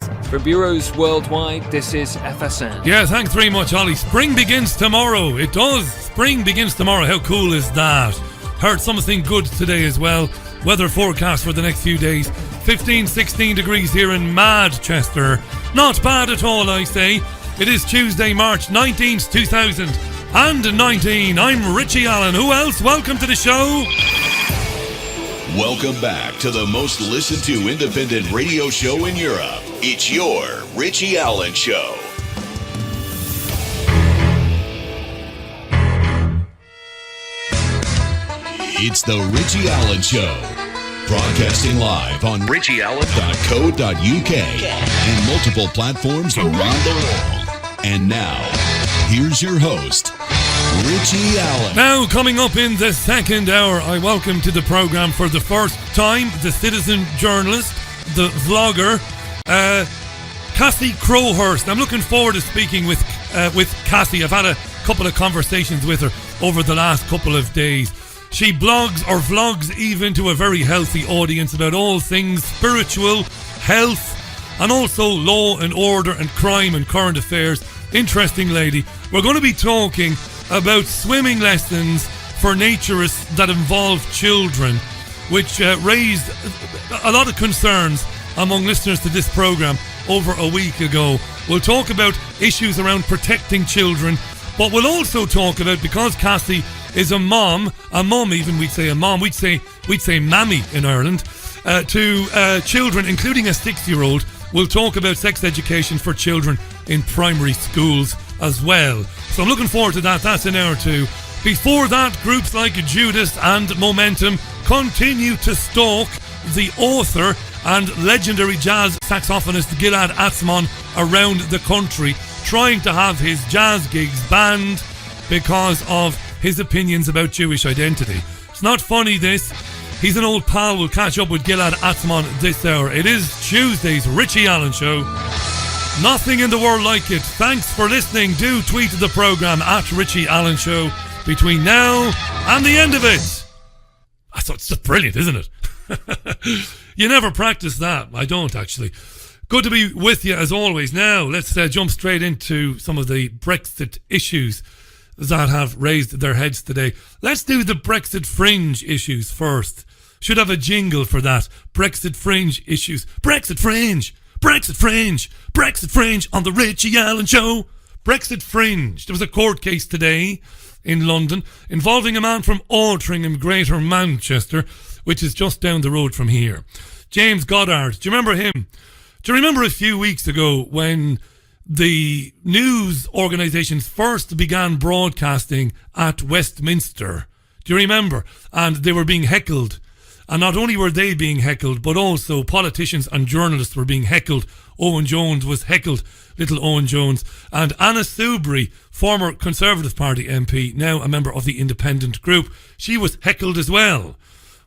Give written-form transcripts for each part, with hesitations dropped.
For Bureaus Worldwide, this is FSN. Yeah, thanks very much, Ollie. Spring begins tomorrow. It does. Spring begins tomorrow. How cool is that? Heard something good today as well. Weather forecast for the next few days. 15, 16 degrees here in Manchester. Not bad at all, I say. It is Tuesday, March 19th, 2019. I'm Richie Allen. Who else? Welcome to the show. Welcome back to the most listened to independent radio show in Europe. It's your Richie Allen Show. It's the Richie Allen Show. Broadcasting live on richieallen.co.uk and multiple platforms around the world. And now, here's your host, Richie Allen. Now, coming up in the second hour, I welcome to the program for the first time the citizen journalist, the vlogger, Cassie Crowhurst. I'm looking forward to speaking with Cassie. I've had a couple of conversations with her over the last couple of days. She blogs or vlogs even to a very healthy audience about all things spiritual, health, and also law and order and crime and current affairs. Interesting lady. We're going to be talking about swimming lessons for naturists that involve children, which raised a lot of concerns among listeners to this program over a week ago. We'll talk about issues around protecting children, but we'll also talk about, because Cassie is a mom even, we'd say mammy in Ireland, to children, including a 6-year-old. We'll talk about sex education for children in primary schools as well. So I'm looking forward to that. That's an hour or two. Before that, groups like Judas and Momentum continue to stalk the author and legendary jazz saxophonist Gilad Atzmon around the country, trying to have his jazz gigs banned because of his opinions about Jewish identity. It's not funny, this. He's an old pal. We'll catch up with Gilad Atzmon this hour. It is Tuesday's Richie Allen Show. Nothing in the world like it. Thanks for listening. Do tweet the program at Richie Allen Show between now and the end of it. I thought it's just brilliant, isn't it? You never practice that. I don't, actually. Good to be with you as always. Now, let's jump straight into some of the Brexit issues that have raised their heads today. Let's do the Brexit fringe issues first. Should have a jingle for that. Brexit fringe issues. Brexit fringe. Brexit fringe. Brexit fringe on the Richie Allen Show. Brexit fringe. There was a court case today in London involving a man from Altrincham, Greater Manchester, which is just down the road from here. James Goddard. Do you remember him? Do you remember a few weeks ago when the news organisations first began broadcasting at Westminster? Do you remember? And they were being heckled. And not only were they being heckled, but also politicians and journalists were being heckled. Owen Jones was heckled, little Owen Jones. And Anna Soubry, former Conservative Party MP, now a member of the Independent Group, she was heckled as well.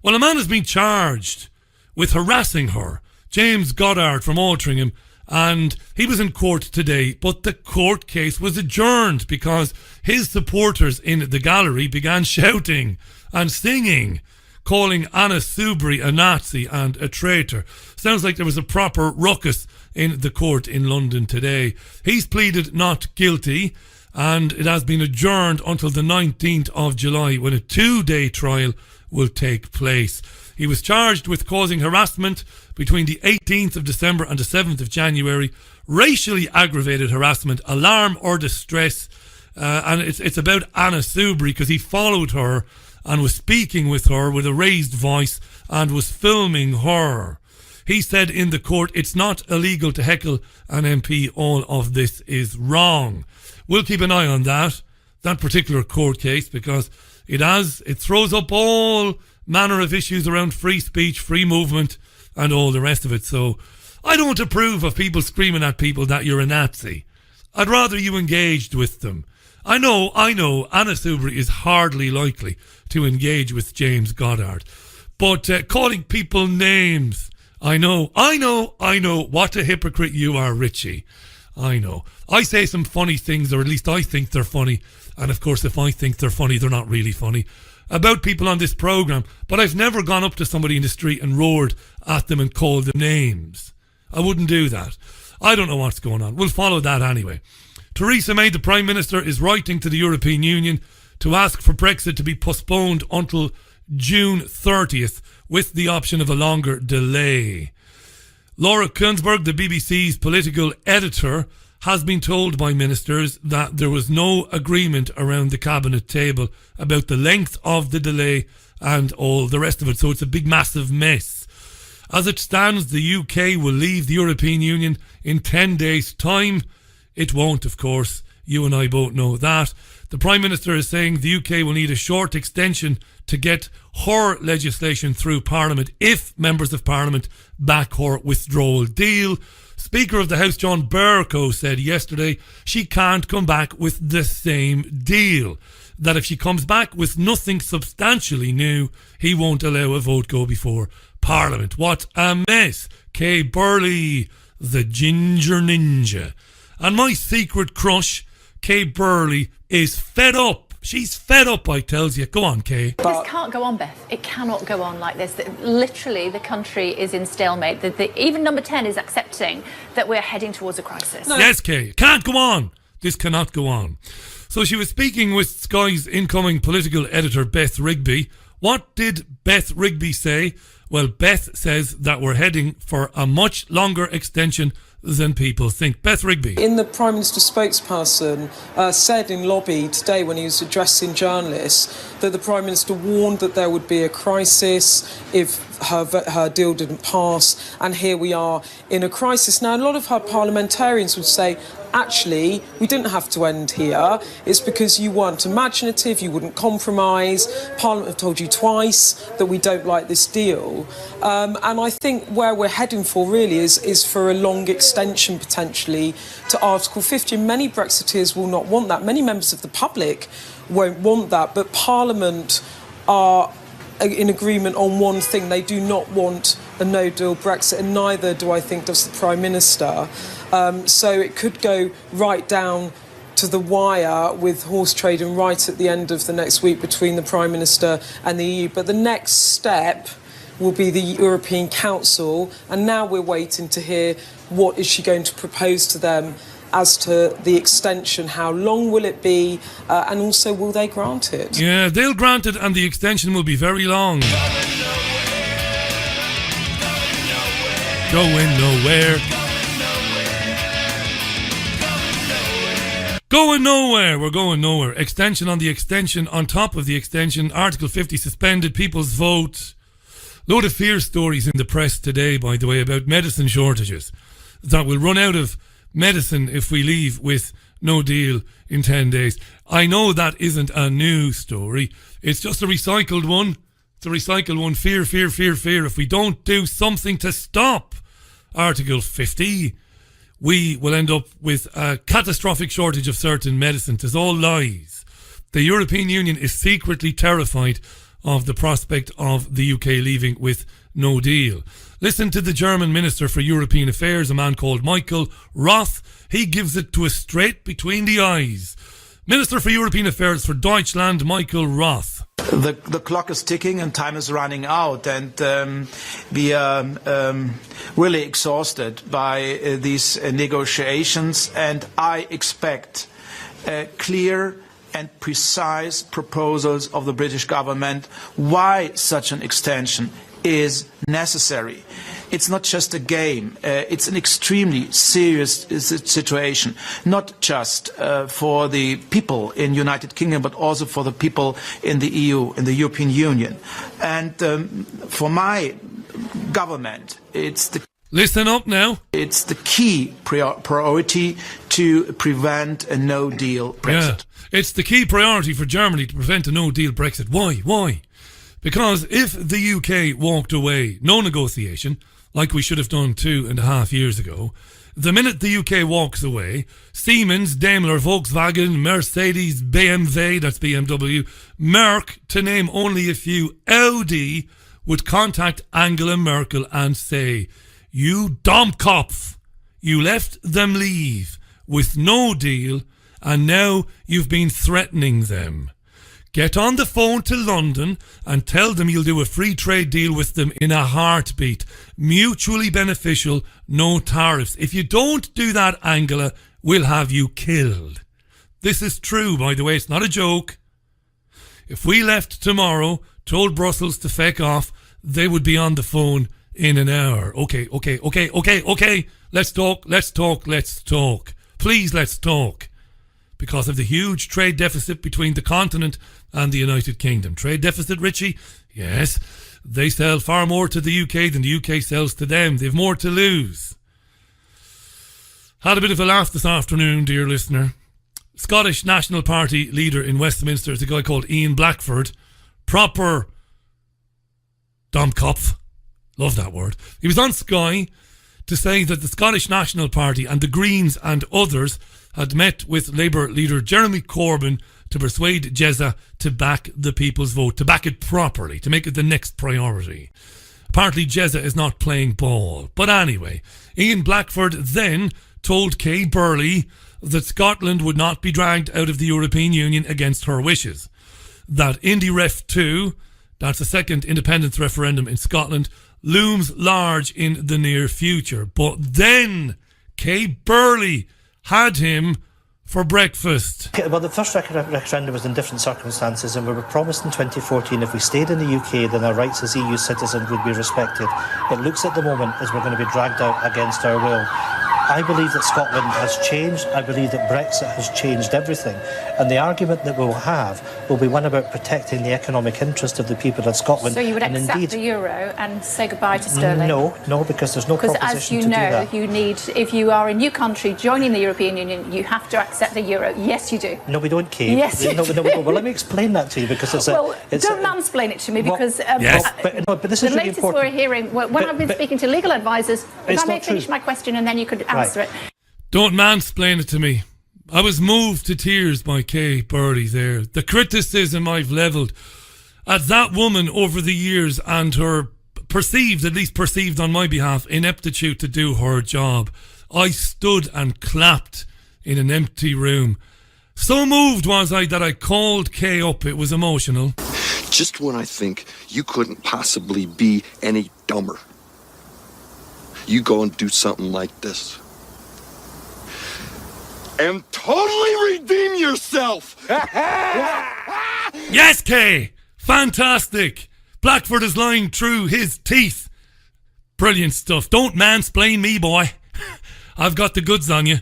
Well, a man has been charged with harassing her, James Goddard from Altrincham, and he was in court today, but the court case was adjourned because his supporters in the gallery began shouting and singing, calling Anna Soubry a Nazi and a traitor. Sounds like there was a proper ruckus in the court in London today. He's pleaded not guilty, and it has been adjourned until the 19th of July when a 2-day trial will take place. He was charged with causing harassment between the 18th of December and the 7th of January, racially aggravated harassment, alarm or distress, and it's about Anna Soubry because he followed her and was speaking with her with a raised voice and was filming her. He said in the court, it's not illegal to heckle an MP. All of this is wrong. We'll keep an eye on that particular court case, because it throws up all manner of issues around free speech, free movement, and all the rest of it. So I don't approve of people screaming at people that you're a Nazi. I'd rather you engaged with them. I know, Anna Soubry is hardly likely to engage with James Goddard. But calling people names, I know, what a hypocrite you are, Richie. I know. I say some funny things, or at least I think they're funny. And of course, if I think they're funny, they're not really funny, about people on this programme. But I've never gone up to somebody in the street and roared at them and called them names. I wouldn't do that. I don't know what's going on. We'll follow that anyway. Theresa May, the Prime Minister, is writing to the European Union to ask for Brexit to be postponed until June 30th with the option of a longer delay. Laura Kuenssberg, the BBC's political editor, has been told by ministers that there was no agreement around the cabinet table about the length of the delay and all the rest of it. So it's a big, massive mess. As it stands, the UK will leave the European Union in 10 days' time. It won't, of course. You and I both know that. The Prime Minister is saying the UK will need a short extension to get her legislation through Parliament if members of Parliament back her withdrawal deal. Speaker of the House John Bercow said yesterday she can't come back with the same deal. That if she comes back with nothing substantially new, he won't allow a vote go before Parliament. What a mess. Kay Burley, the ginger ninja. And my secret crush, Kay Burley, is fed up. She's fed up, I tells you. Go on, Kay. This can't go on, Beth. It cannot go on like this. Literally, the country is in stalemate. Even Number 10 is accepting that we're heading towards a crisis. No. Yes, Kay. It can't go on. This cannot go on. So she was speaking with Sky's incoming political editor, Beth Rigby. What did Beth Rigby say? Well, Beth says that we're heading for a much longer extension than people think. Beth Rigby. In the Prime Minister's spokesperson said in lobby today when he was addressing journalists that the Prime Minister warned that there would be a crisis if her deal didn't pass, and here we are in a crisis. Now, a lot of her parliamentarians would say, actually, we didn't have to end here. It's because you weren't imaginative, you wouldn't compromise. Parliament have told you twice that we don't like this deal. And I think where we're heading for really is for a long extension potentially to Article 50. Many Brexiteers will not want that. Many members of the public won't want that. But Parliament are in agreement on one thing. They do not want a no-deal Brexit, and neither do I think does the Prime Minister. So it could go right down to the wire with horse trading right at the end of the next week between the Prime Minister and the EU. But the next step will be the European Council, and now we're waiting to hear what is she going to propose to them as to the extension. How long will it be, and also will they grant it? Yeah, they'll grant it, and the extension will be very long. Going nowhere. Going nowhere. We're going nowhere. Extension on the extension, on top of the extension. Article 50 suspended, people's vote. Load of fear stories in the press today, by the way, about medicine shortages. That we'll run out of medicine if we leave with no deal in 10 days. I know that isn't a new story. It's just a recycled one. It's a recycled one. Fear, fear, fear, fear. If we don't do something to stop Article 50, we will end up with a catastrophic shortage of certain medicines. It's all lies. The European Union is secretly terrified of the prospect of the UK leaving with no deal. Listen to the German Minister for European Affairs, a man called Michael Roth. He gives it to us straight between the eyes. Minister for European Affairs for Deutschland, Michael Roth. The clock is ticking and time is running out, and we are really exhausted by these negotiations, and I expect clear and precise proposals of the British government why such an extension is necessary. It's not just a game. It's an extremely serious situation, not just for the people in United Kingdom, but also for the people in the EU, in the European Union. And for my government, it's the Listen up now. It's the key priority to prevent a no-deal Brexit. Yeah, it's the key priority for Germany to prevent a no-deal Brexit. Why? Why? Because if the UK walked away, no negotiation, like we should have done 2.5 years ago, the minute the UK walks away, Siemens, Daimler, Volkswagen, Mercedes, BMW, that's BMW, Merck, to name only a few, Audi, would contact Angela Merkel and say, "You Dummkopf, you left them leave with no deal, and now you've been threatening them. Get on the phone to London and tell them you'll do a free trade deal with them in a heartbeat. Mutually beneficial, no tariffs. If you don't do that, Angela, we'll have you killed. This is true, by the way. It's not a joke. If we left tomorrow, told Brussels to feck off, they would be on the phone in an hour. Okay. Let's talk. Please, let's talk. Because of the huge trade deficit between the continent and the United Kingdom. Trade deficit, Richie? Yes. They sell far more to the UK than the UK sells to them. They've more to lose. Had a bit of a laugh this afternoon, dear listener. Scottish National Party leader in Westminster is a guy called Ian Blackford. Proper Domkopf. Love that word. He was on Sky to say that the Scottish National Party and the Greens and others had met with Labour leader Jeremy Corbyn to persuade Jezza to back the people's vote, to back it properly, to make it the next priority. Apparently Jezza is not playing ball. But anyway, Ian Blackford then told Kay Burley that Scotland would not be dragged out of the European Union against her wishes. That IndyRef 2, that's the second independence referendum in Scotland, looms large in the near future. But then Kay Burley had him for breakfast. Well, the first referendum was in different circumstances, and we were promised in 2014 if we stayed in the UK then our rights as EU citizens would be respected. It looks at the moment as we're going to be dragged out against our will. I believe that Scotland has changed. I believe that Brexit has changed everything. And the argument that we'll have will be one about protecting the economic interest of the people of Scotland. So you would and accept indeed, the euro and say goodbye to sterling? No, because there's no proposition to do that. Because as you know, you need, if you are a new country joining the European Union, you have to accept the euro. Yes, you do. No, we don't, Kate. Yes, you do. Well, let me explain that to you, because it's don't mansplain it to me, because yes. but this is the really latest important. we're hearing, when I've been speaking to legal advisors, if I may finish my question and then you could answer it. Don't mansplain it to me. I was moved to tears by Kay Burley there. The criticism I've levelled at that woman over the years and her perceived, at least perceived on my behalf, ineptitude to do her job. I stood and clapped in an empty room. So moved was I that I called Kay up. It was emotional. Just when I think you couldn't possibly be any dumber, you go and do something like this. And totally redeem yourself. Yes, Kay. Fantastic. Blackford is lying through his teeth. Brilliant stuff. Don't mansplain me, boy. I've got the goods on you.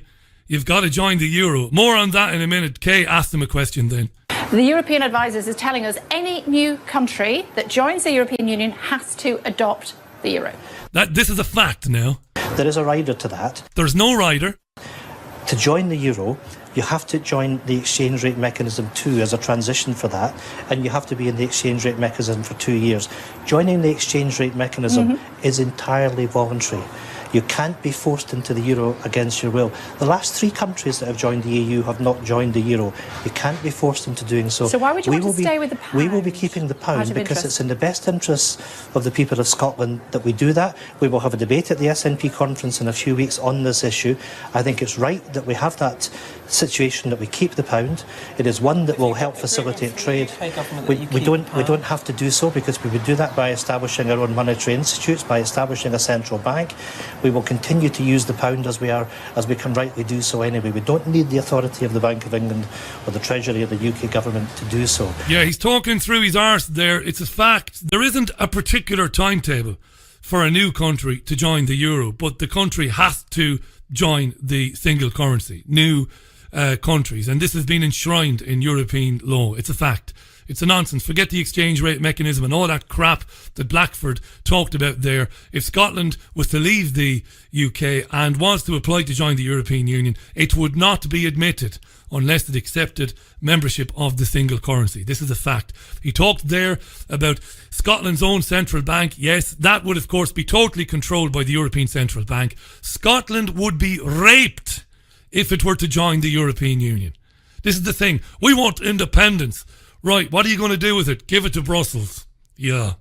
You've got to join the euro. More on that in a minute. Kay, ask them a question then. The European advisors is telling us any new country that joins the European Union has to adopt the euro. This is a fact now. There is a rider to that. There's no rider. To join the euro, you have to join the exchange rate mechanism too as a transition for that, and you have to be in the exchange rate mechanism for 2 years. Joining the exchange rate mechanism is entirely voluntary. You can't be forced into the euro against your will. The last 3 countries that have joined the EU have not joined the euro. You can't be forced into doing so. So why would you want to stay with the pound? We will be keeping the pound because it's in the best interests of the people of Scotland that we do that. We will have a debate at the SNP conference in a few weeks on this issue. I think it's right that we have that situation that we keep the pound. It is one that will help facilitate trade. We don't have to do so, because we would do that by establishing our own monetary institutes, by establishing a central bank. We will continue to use the pound as we can rightly do so anyway. We don't need the authority of the Bank of England or the Treasury of the UK government to do so. Yeah, he's talking through his arse there. It's a fact. There isn't a particular timetable for a new country to join the euro, but the country has to join the single currency. New countries, and this has been enshrined in European law. It's a fact. It's a nonsense. Forget the exchange rate mechanism and all that crap that Blackford talked about there. If Scotland was to leave the UK and was to apply to join the European Union, it would not be admitted unless it accepted membership of the single currency. This is a fact. He talked there about Scotland's own central bank. Yes, that would of course be totally controlled by the European Central Bank. Scotland would be raped if it were to join the European Union. This is the thing. We want independence. Right, what are you going to do with it? Give it to Brussels. Yeah,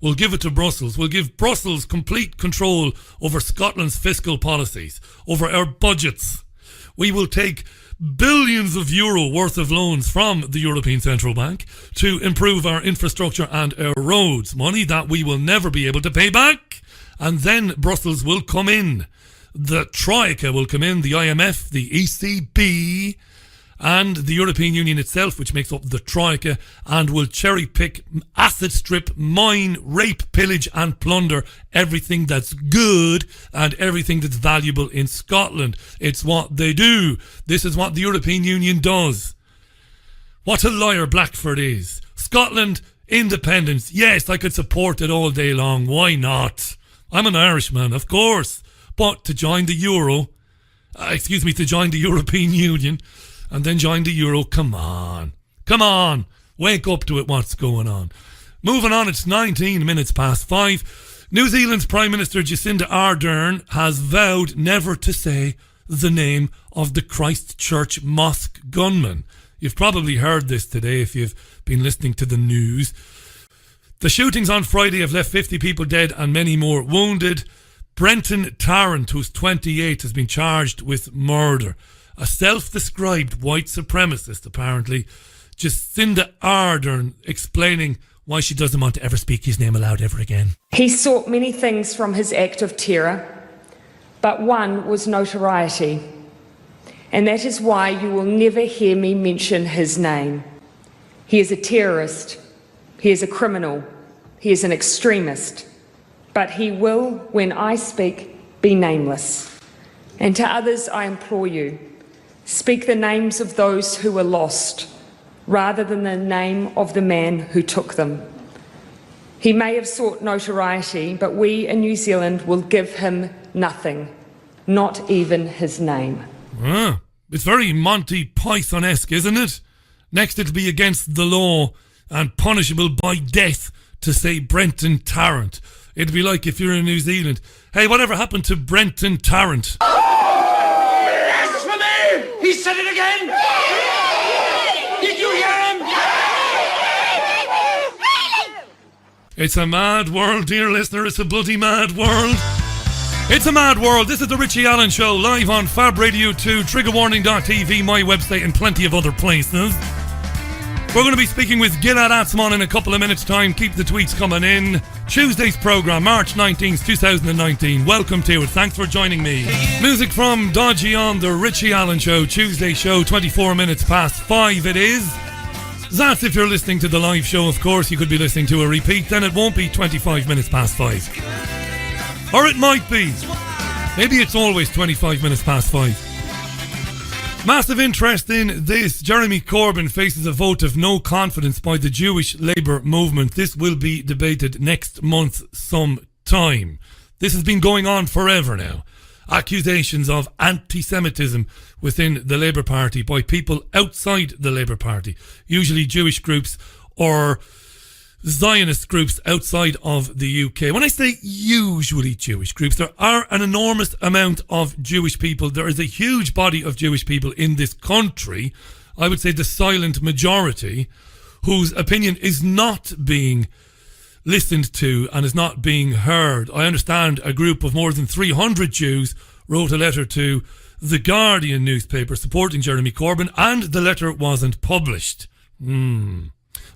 we'll give it to Brussels. We'll give Brussels complete control over Scotland's fiscal policies, over our budgets. We will take billions of euro worth of loans from the European Central Bank to improve our infrastructure and our roads. Money that we will never be able to pay back. And then Brussels will come in. The Troika will come in, the IMF, the ECB, and the European Union itself, which makes up the Troika, and will cherry pick, asset strip, mine, rape, pillage and plunder everything that's good and everything that's valuable in Scotland. It's what they do. This is what the European Union does. What a liar Blackford is. Scotland, independence. Yes, I could support it all day long. Why not? I'm an Irishman, of course. But to join the to join the European Union and then join the Euro, come on. Wake up to it, what's going on. Moving on, it's 19 minutes past 5. New Zealand's Prime Minister Jacinda Ardern has vowed never to say the name of the Christchurch mosque gunman. You've probably heard this today if you've been listening to the news. The shootings on Friday have left 50 people dead and many more wounded. Brenton Tarrant, who's 28, has been charged with murder. A self-described white supremacist, apparently. Jacinda Ardern explaining why she doesn't want to ever speak his name aloud ever again. He sought many things from his act of terror, but one was notoriety. And that is why you will never hear me mention his name. He is a terrorist. He is a criminal. He is an extremist. But he will, when I speak, be nameless. And to others, I implore you, speak the names of those who were lost, rather than the name of the man who took them. He may have sought notoriety, but we in New Zealand will give him nothing, not even his name. It's very Monty Python-esque, isn't it? Next it'll be against the law and punishable by death to say Brenton Tarrant. It'd be like if you're in New Zealand. Hey, whatever happened to Brenton Tarrant? Blasphemy! He said it again! Did you hear him? It's a mad world, dear listener. It's a bloody mad world. It's a mad world. This is the Richie Allen Show, live on Fab Radio 2, triggerwarning.tv, my website, and plenty of other places. We're going to be speaking with Gilad Atzmon in a couple of minutes' time. Keep the tweets coming in. Tuesday's programme, March 19th, 2019. Welcome to it. Thanks for joining me. Music from Dodgy on the Richie Allen Show. Tuesday show, 24 minutes past 5 it is. That's if you're listening to the live show, of course. You could be listening to a repeat. Then it won't be 25 minutes past 5. Or it might be. Maybe it's always 25 minutes past 5. Massive interest in this. Jeremy Corbyn faces a vote of no confidence by the Jewish Labour movement. This will be debated next month sometime. This has been going on forever now. Accusations of anti-Semitism within the Labour Party by people outside the Labour Party, usually Jewish groups or Zionist groups outside of the UK. When I say usually Jewish groups, there are an enormous amount of Jewish people. There is a huge body of Jewish people in this country, I would say the silent majority, whose opinion is not being listened to and is not being heard. I understand a group of more than 300 Jews wrote a letter to the Guardian newspaper supporting Jeremy Corbyn, and the letter wasn't published.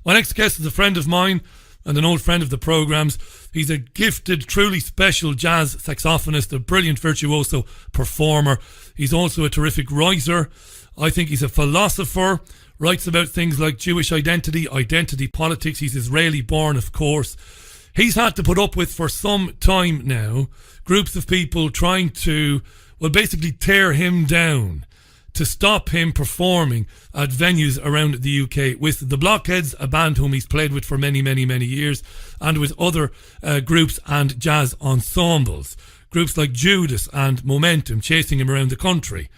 My next guest is a friend of mine and an old friend of the programme's. He's a gifted, truly special jazz saxophonist, a brilliant virtuoso performer. He's also a terrific writer. I think he's a philosopher, writes about things like Jewish identity politics. He's Israeli born, of course. He's had to put up with, for some time now, groups of people trying to, well, basically tear him down, to stop him performing at venues around the UK with the Blockheads, a band whom he's played with for many, many, many years, and with other groups and jazz ensembles. Groups like Judas and Momentum chasing him around the country.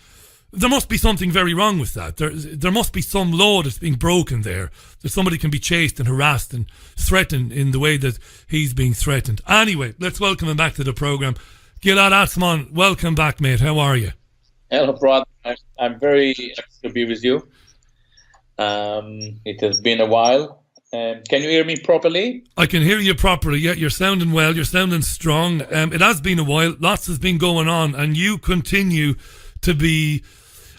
There must be something very wrong with that. There must be some law that's being broken there, that somebody can be chased and harassed and threatened in the way that he's being threatened. Anyway, let's welcome him back to the programme. Gilad Atzmon, welcome back, mate. How are you? Hello, brother. I'm very happy to be with you. It has been a while. Can you hear me properly? I can hear you properly. Yeah, you're sounding well. You're sounding strong. It has been a while. Lots has been going on, and you continue to be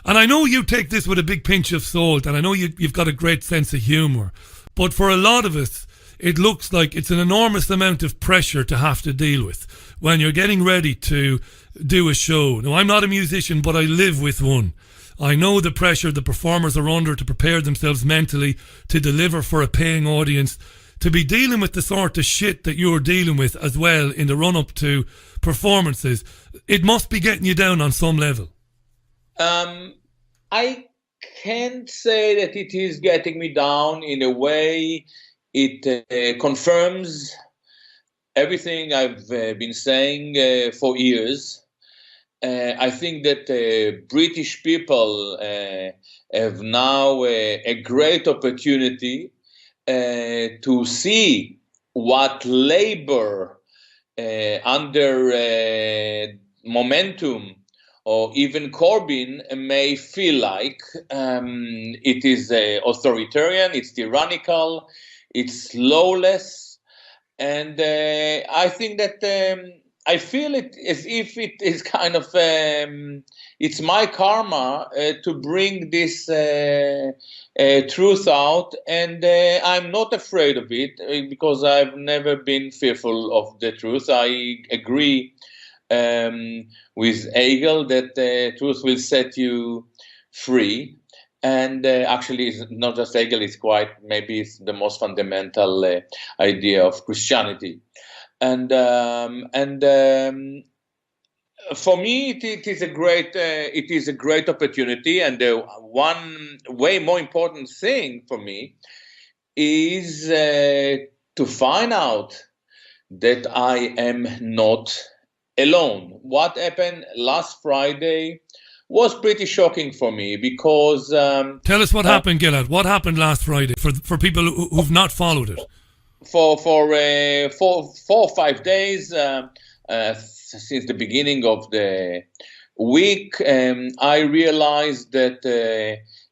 And I know you take this with a big pinch of salt, and I know you've got a great sense of humour, but for a lot of us, it looks like it's an enormous amount of pressure to have to deal with when you're getting ready to do a show. Now, I'm not a musician, but I live with one. I know the pressure the performers are under to prepare themselves mentally to deliver for a paying audience, to be dealing with the sort of shit that you're dealing with as well in the run-up to performances. It must be getting you down on some level. I can't say that it is getting me down. In a way, it confirms everything I've been saying for years. I think that British people have now a great opportunity to see what Labour under Momentum or even Corbyn may feel like. It is authoritarian, it's tyrannical, it's lawless, and I think that I feel it as if it is kind of it's my karma to bring this truth out, and I'm not afraid of it because I've never been fearful of the truth. I agree with Hegel that truth will set you free. And actually, it's not just Hegel, maybe it's the most fundamental idea of Christianity. And for me, it is a great opportunity. And one way more important thing for me is to find out that I am not alone. What happened last Friday was pretty shocking for me because... Tell us what happened, Gilad. What happened last Friday for people who've not followed it? For 4 or 5 days since the beginning of the week, I realized that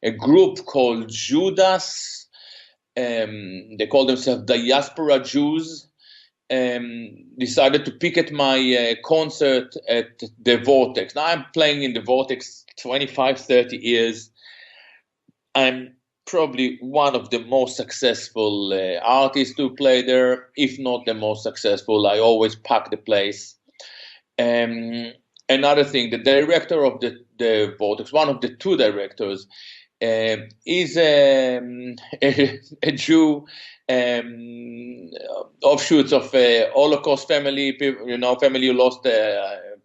a group called Judas, they call themselves Diaspora Jews, decided to picket my concert at the Vortex. Now, I'm playing in the Vortex 25, 30 years. I'm probably one of the most successful artists to play there, if not the most successful. I always pack the place. Another thing, the director of the Vortex, one of the two directors, is a Jew, offshoots of Holocaust family, family who lost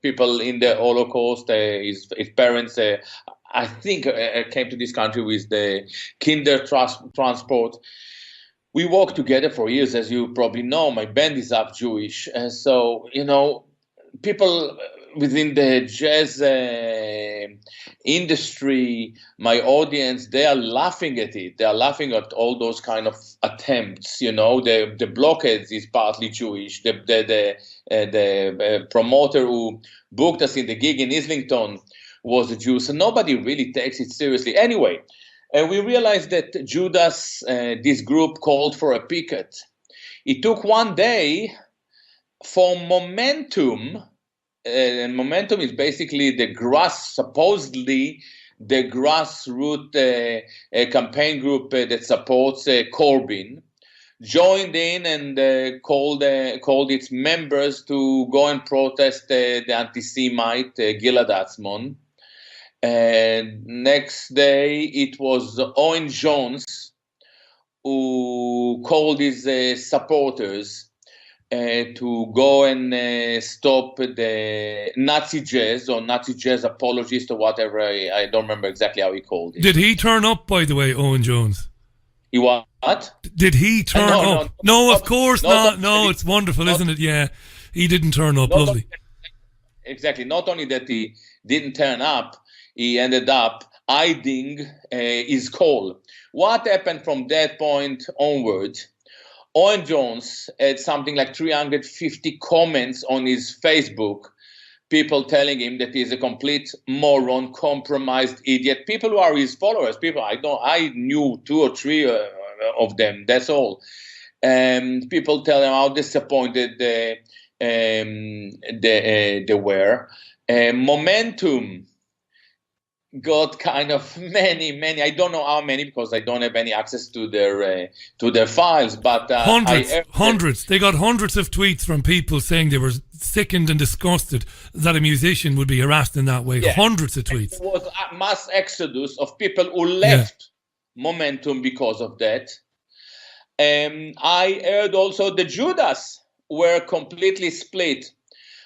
people in the Holocaust. His parents, I think, came to this country with the Kinder transport. We worked together for years, as you probably know. My band is half Jewish, so people within the jazz industry, my audience, they are laughing at it. They are laughing at all those kind of attempts. The blockheads is partly Jewish. The promoter who booked us in the gig in Islington was a Jew. So nobody really takes it seriously. Anyway, we realized that Judas, this group, called for a picket. It took one day for Momentum. And Momentum is basically supposedly the grassroots campaign group that supports Corbyn, joined in and called its members to go and protest the anti-Semite Gilad Atzmon. And next day it was Owen Jones who called his supporters to go and stop the Nazi jazz or Nazi jazz apologist or whatever. I don't remember exactly how he called it. Did he turn up, by the way, Owen Jones? He what? Did he turn up? No, of course not. No, it's wonderful, isn't it? Yeah, he didn't turn up. Lovely. Exactly. Not only that he didn't turn up, he ended up hiding his call. What happened from that point onward? Owen Jones had something like 350 comments on his Facebook, people telling him that he's a complete moron, compromised idiot. People who are his followers, I knew 2 or 3 of them, that's all. People tell him how disappointed they were. Momentum got kind of many. I don't know how many because I don't have any access to their files. But hundreds. They got hundreds of tweets from people saying they were sickened and disgusted that a musician would be harassed in that way. Yeah. Hundreds of tweets. It was a mass exodus of people who left Momentum because of that. I heard also the Judas were completely split.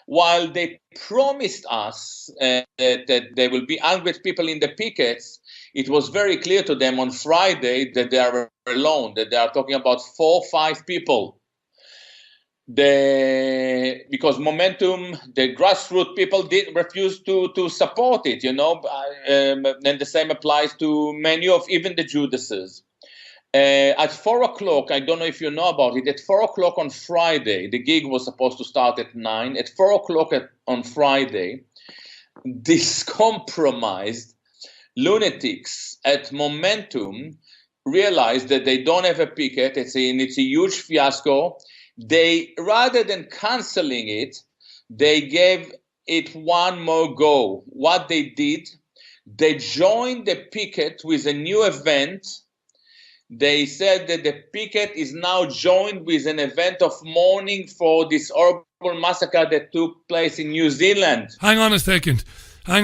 While they promised us that there will be angry people in the pickets, it was very clear to them on Friday that they are alone, that they are talking about 4 or 5 people. Because Momentum, the grassroots people did refuse to support it, and the same applies to many of even the Judases. At 4 o'clock, I don't know if you know about it, at 4 o'clock on Friday, the gig was supposed to start at 9. At 4 o'clock on Friday, these compromised lunatics at Momentum realized that they don't have a picket. It's a huge fiasco. They, rather than canceling it, they gave it one more go. What they did, they joined the picket with a new event. They said that the picket is now joined with an event of mourning for this horrible massacre that took place in New Zealand. Hang on a second. I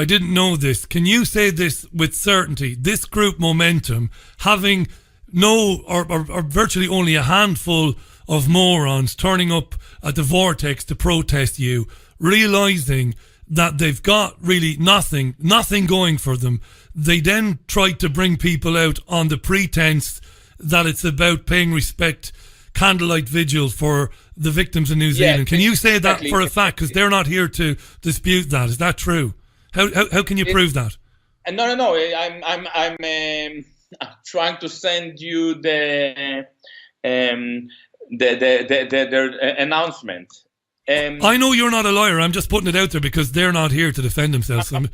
didn't know this. Can you say this with certainty? This group Momentum, having no or virtually only a handful of morons turning up at the Vortex to protest you, realising that they've got really nothing going for them. They then tried to bring people out on the pretense that it's about paying respect, candlelight vigil for the victims in New Zealand. Can you say that for a fact? Because they're not here to dispute that. Is that true? How can you prove that? No. I'm trying to send you the announcement. I know you're not a lawyer. I'm just putting it out there because they're not here to defend themselves. I'm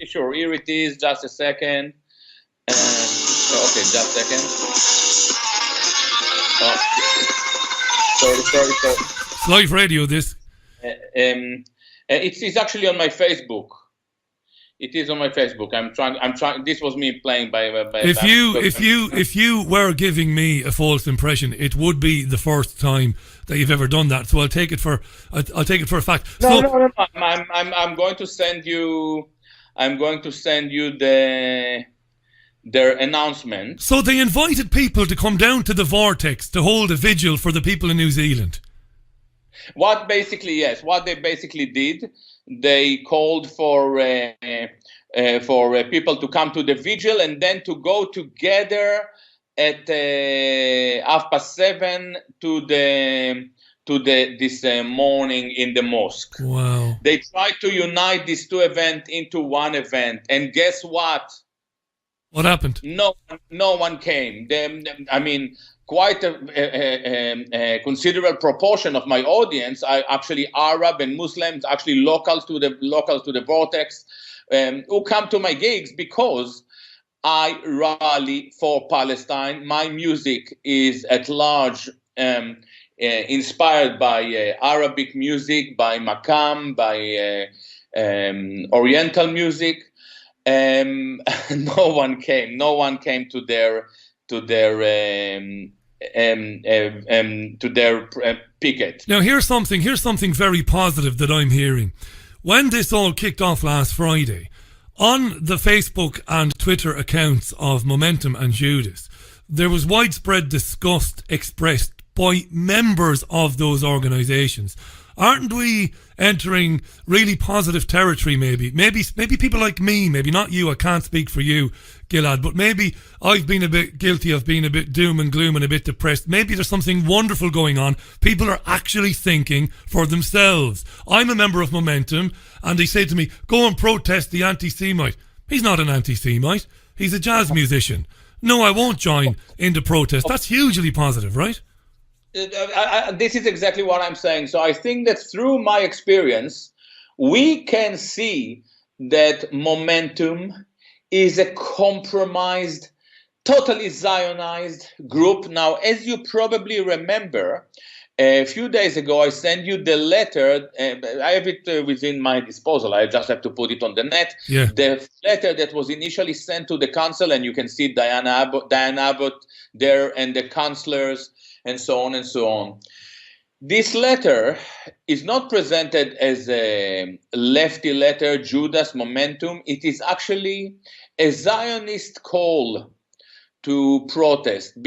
sure. Here it is. Just a second. Okay, just a second. Sorry. It's live radio, this. It's actually on my Facebook. It is on my Facebook. I'm trying. This was me playing by. If you were giving me a false impression, it would be the first time that you've ever done that. So I'll take it for a fact. No. I'm going to send you. I'm going to send you their announcement. So they invited people to come down to the Vortex to hold a vigil for the people in New Zealand. What they basically did, they called for people to come to the vigil and then to go together at 7:30 to this morning in the mosque. Wow! They tried to unite these two events into one event, and guess what? What happened? No one came. Quite a considerable proportion of my audience are actually Arab and Muslims, actually local to the Vortex, who come to my gigs because I rally for Palestine. My music is at large inspired by Arabic music, by Makam, by Oriental music. No one came to their picket. Now here's something very positive that I'm hearing. When this all kicked off last Friday, on the Facebook and Twitter accounts of Momentum and Judas, there was widespread disgust expressed by members of those organisations. Aren't we entering really positive territory? Maybe people like me, maybe not you. I can't speak for you, Gilad, but maybe I've been a bit guilty of being a bit doom and gloom and a bit depressed. Maybe there's something wonderful going on. People are actually thinking for themselves. I'm a member of Momentum, and they say to me, "Go and protest the anti-Semite." He's not an anti-Semite. He's a jazz musician. No, I won't join in the protest. That's hugely positive, right? This is exactly what I'm saying. So I think that through my experience, we can see that Momentum is a compromised, totally Zionized group. Now, as you probably remember, A few days ago, I sent you the letter. I have it within my disposal. I just have to put it on the net. Yeah. The letter that was initially sent to the council, and you can see Diane Abbott there and the councillors and so on and so on. This letter is not presented as a lefty letter, Judas Momentum. It is actually a Zionist call to protest, and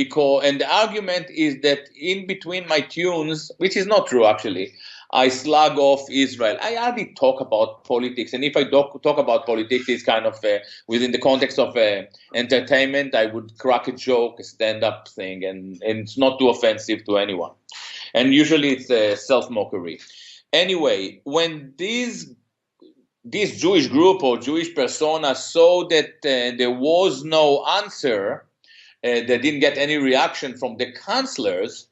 the argument is that in between my tunes, which is not true actually, I slug off Israel. I hardly talk about politics, and if I talk about politics, it's kind of within the context of entertainment. I would crack a joke, a stand-up thing, and it's not too offensive to anyone. And usually it's self-mockery. Anyway, when this Jewish group or Jewish persona saw that there was no answer, they didn't get any reaction from the councillors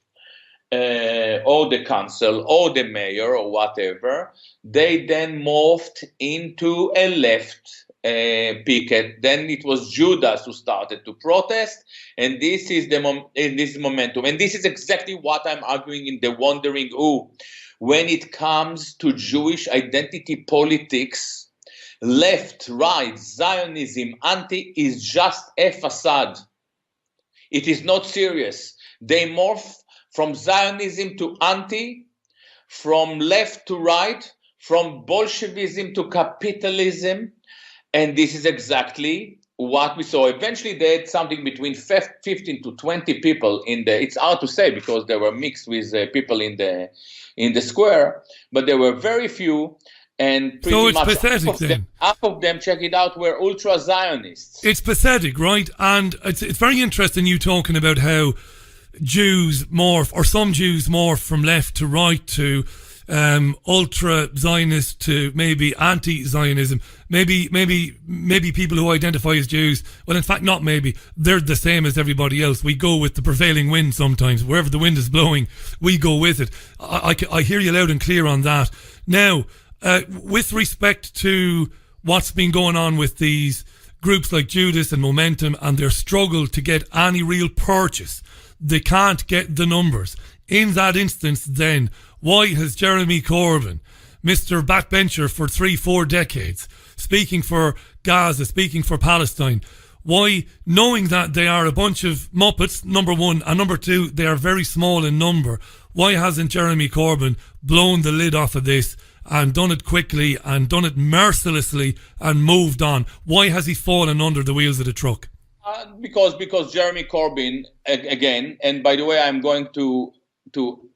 or the council or the mayor or whatever, they then morphed into a left picket. Then it was Judas who started to protest, and this is this momentum. And this is exactly what I'm arguing in The Wandering Who. When it comes to Jewish identity politics, left, right, Zionism, anti is just a facade. It is not serious. They morph from Zionism to anti, from left to right, from Bolshevism to capitalism. And this is exactly what we saw. Eventually, they had something between 15 to 20 people it's hard to say because they were mixed with people in the square, but there were very few. And pretty so it's much pathetic half of them, check it out, were ultra-Zionists. It's pathetic, right? And it's very interesting you talking about how Jews morph, or some Jews morph from left to right to ultra-Zionist to maybe anti-Zionism. Maybe people who identify as Jews, well, in fact, not maybe, they're the same as everybody else. We go with the prevailing wind sometimes. Wherever the wind is blowing, we go with it. I hear you loud and clear on that. Now, with respect to what's been going on with these groups like Judas and Momentum and their struggle to get any real purchase, they can't get the numbers. In that instance, then, why has Jeremy Corbyn, Mr. Backbencher for 3-4 decades, speaking for Gaza, speaking for Palestine, why, knowing that they are a bunch of muppets, number one, and number two, they are very small in number, why hasn't Jeremy Corbyn blown the lid off of this and done it quickly and done it mercilessly and moved on? Why has he fallen under the wheels of the truck? Because Jeremy Corbyn, again, and by the way, I'm going to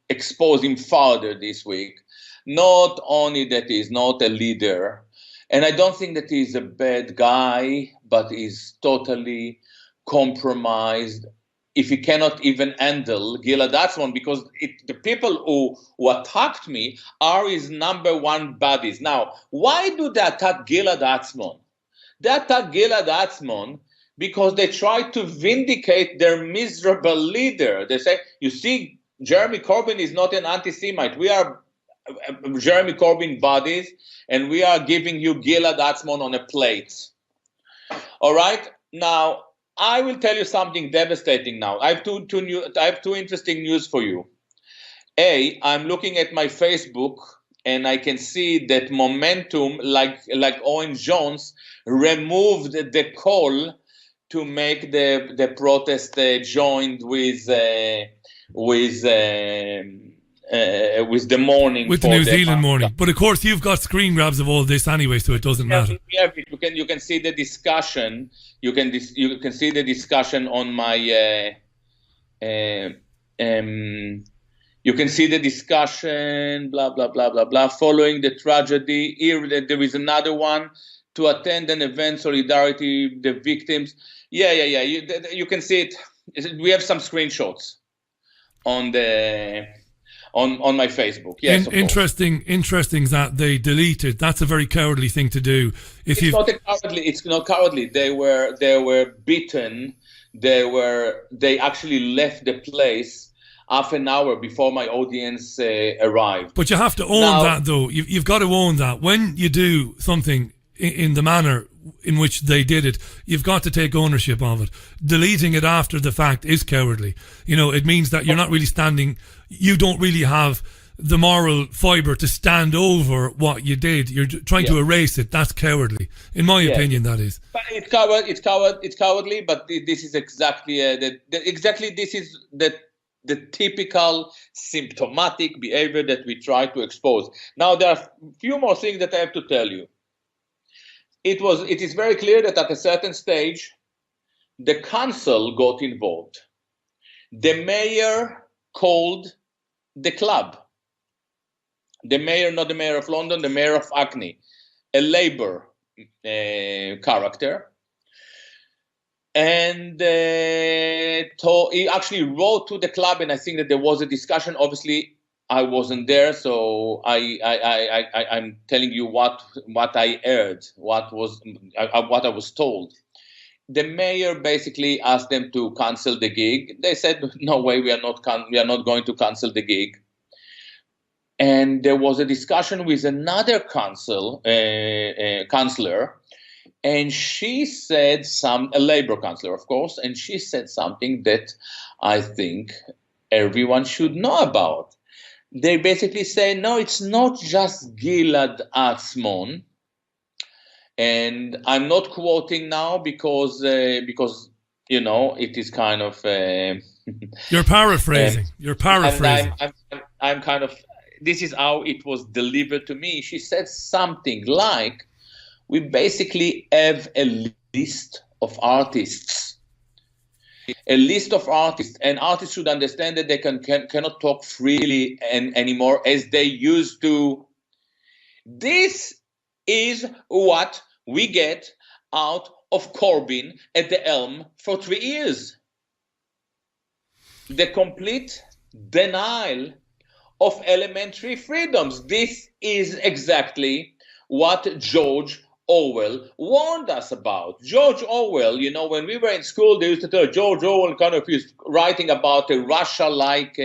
expose him further this week, not only that he's not a leader, and I don't think that he's a bad guy, but he's totally compromised. If he cannot even handle Gilad Atzmon, because the people who attacked me are his number one buddies. Now, why do they attack Gilad Atzmon? They attack Gilad Atzmon because they try to vindicate their miserable leader. They say, you see, Jeremy Corbyn is not an anti-Semite. We are Jeremy Corbyn buddies, and we are giving you Gilad Atzmon on a plate. All right? Now, I will tell you something devastating now. I have two interesting news for you. A, I'm looking at my Facebook, and I can see that Momentum, like Owen Jones, removed the call to make the protest joined with the morning. With the New Zealand morning. But of course, you've got screen grabs of all this anyway, so it doesn't matter. You can see the discussion. You can see the discussion on my. You can see the discussion. Blah blah blah blah blah. Following the tragedy, here there is another one. To attend an event, solidarity, the victims. Yeah. You can see it. We have some screenshots on my Facebook. Yes, interesting that they deleted. That's a very cowardly thing to do. It's not cowardly. They were beaten. They actually left the place half an hour before my audience arrived. But you have to own that, though. You've got to own that when you do something in the manner in which they did it, you've got to take ownership of it. Deleting it after the fact is cowardly. You know, it means that you're not really you don't really have the moral fibre to stand over what you did. You're trying to erase it. That's cowardly, in my opinion. That is. But it's cowardly. But this is exactly this is the typical symptomatic behavior that we try to expose. Now there are a few more things that I have to tell you. It is very clear that at a certain stage, the council got involved. The mayor called the club. The mayor, not the mayor of London, the mayor of Hackney, a Labour character. And he actually wrote to the club, and I think that there was a discussion. Obviously, I wasn't there, so I'm telling you what I heard, what I was told. The mayor basically asked them to cancel the gig. They said, "No way, we are not going to cancel the gig." And there was a discussion with another councillor, and she said a Labour councillor, of course, and she said something that I think everyone should know about. They basically say, no, it's not just Gilad Atzmon, and I'm not quoting now because you know it is kind of. You're paraphrasing. You're paraphrasing. I'm kind of. This is how it was delivered to me. She said something like, we basically have a list of artists. A list of artists. And artists should understand that they cannot talk freely anymore as they used to. This is what we get out of Corbyn at the helm for 3 years. The complete denial of elementary freedoms. This is exactly what George Orwell warned us about. George Orwell, you know, when we were in school, they used to tell George Orwell kind of is writing about a Russia-like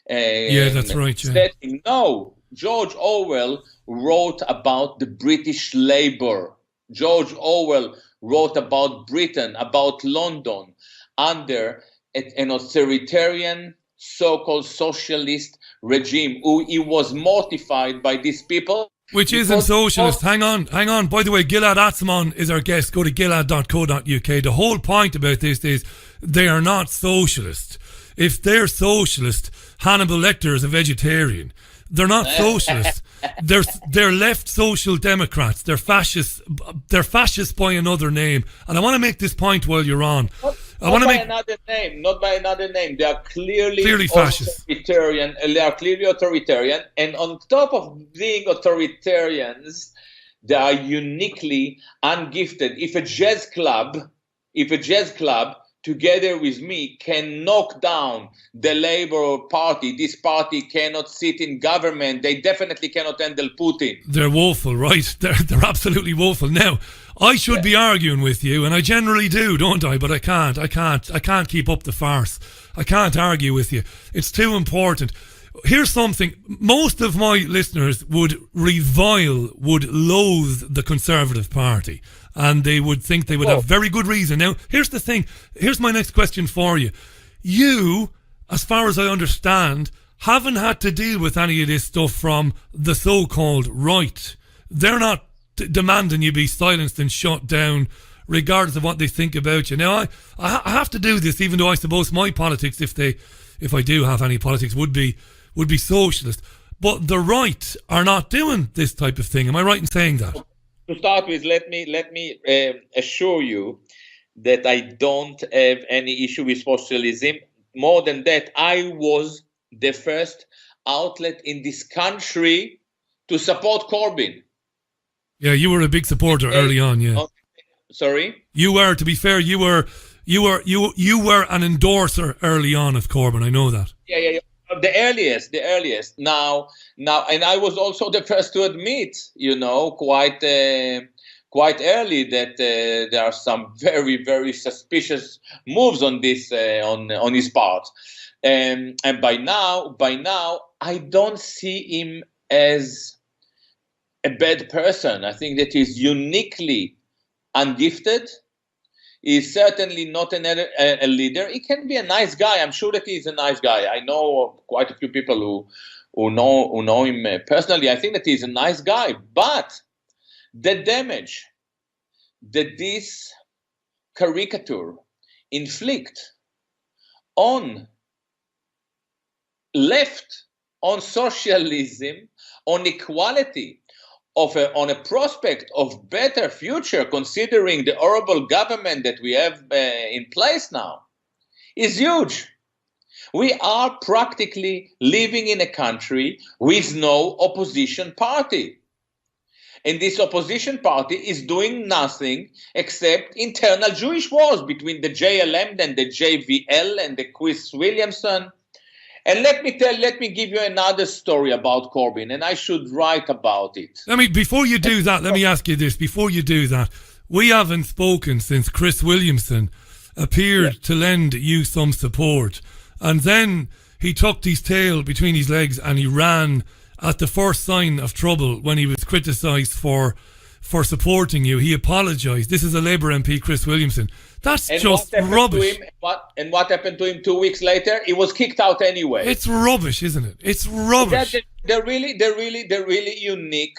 that's right, setting. No, George Orwell wrote about the British Labour. George Orwell wrote about Britain, about London, under an authoritarian, so-called socialist regime, who he was mortified by these people. Which isn't socialist. Hang on. By the way, Gilad Atzmon is our guest. Go to gilad.co.uk. The whole point about this is they are not socialist. If they're socialist, Hannibal Lecter is a vegetarian. They're not socialist. They're left social democrats. They're fascists. They're fascists by another name. And I want to make this point while you're on. Not by another name. They are clearly fascist. Authoritarian. They are clearly authoritarian. And on top of being authoritarians, they are uniquely ungifted. If a jazz club, together with me, can knock down the Labour Party, this party cannot sit in government. They definitely cannot handle Putin. They're woeful, right? They're absolutely woeful. Now, I should be arguing with you, and I generally do, don't I? But I can't. I can't keep up the farce. I can't argue with you. It's too important. Here's something. Most of my listeners would loathe the Conservative Party, and they would think they would have very good reason. Now, here's the thing. Here's my next question for you. You, as far as I understand, haven't had to deal with any of this stuff from the so-called right. They're not demanding you be silenced and shut down regardless of what they think about you. Now, I have to do this, even though I suppose my politics, if I do have any politics, would be socialist. But the right are not doing this type of thing. Am I right in saying that? To start with, let me assure you that I don't have any issue with socialism. More than that, I was the first outlet in this country to support Corbyn. Yeah, you were a big supporter early on. Yeah. Sorry. You were, to be fair, you were an endorser early on of Corbyn. I know that. Yeah. The earliest. Now, and I was also the first to admit, quite early that there are some very, very suspicious moves on this on his part, and by now, I don't see him as a bad person. I think that he's uniquely ungifted. He's certainly not a leader. He can be a nice guy. I'm sure that he's a nice guy. I know quite a few people who know him personally. I think that he's a nice guy. But the damage that this caricature inflict on left, on socialism, on equality, on a prospect of better future, considering the horrible government that we have in place now, is huge. We are practically living in a country with no opposition party. And this opposition party is doing nothing except internal Jewish wars between the JLM and the JVL and the Chris Williamson. And let me give you another story about Corbyn, and I should write about it. Before you do that, let me ask you this. Before you do that, we haven't spoken since Chris Williamson appeared to lend you some support. And then he tucked his tail between his legs and he ran at the first sign of trouble when he was criticised for supporting you. He apologised. This is a Labour MP, Chris Williamson. That's just rubbish. What happened to him 2 weeks later? He was kicked out anyway. It's rubbish, isn't it? It's rubbish. They're really unique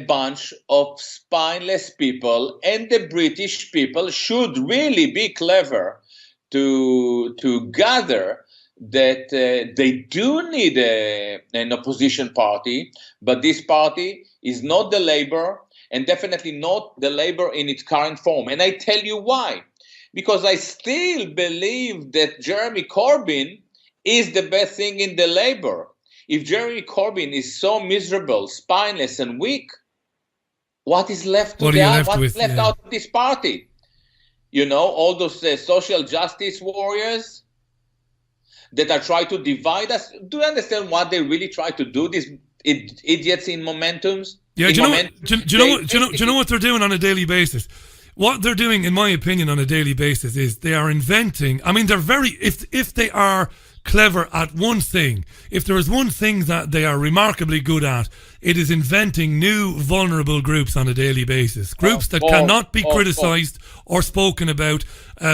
bunch of spineless people, and the British people should really be clever to gather that they do need an opposition party, but this party is not the Labour, and definitely not the Labour in its current form. And I tell you why. Because I still believe that Jeremy Corbyn is the best thing in the Labour. If Jeremy Corbyn is so miserable, spineless and weak, what is left out of this party? You know, all those social justice warriors that are trying to divide us. Do you understand what they really try to do, these idiots in Momentums? Yeah, do you know what they're doing on a daily basis? What they're doing, in my opinion, on a daily basis is they are inventing. I mean, they're if they are clever at one thing, if there is one thing that they are remarkably good at, it is inventing new vulnerable groups on a daily basis. Groups that cannot be criticised or spoken about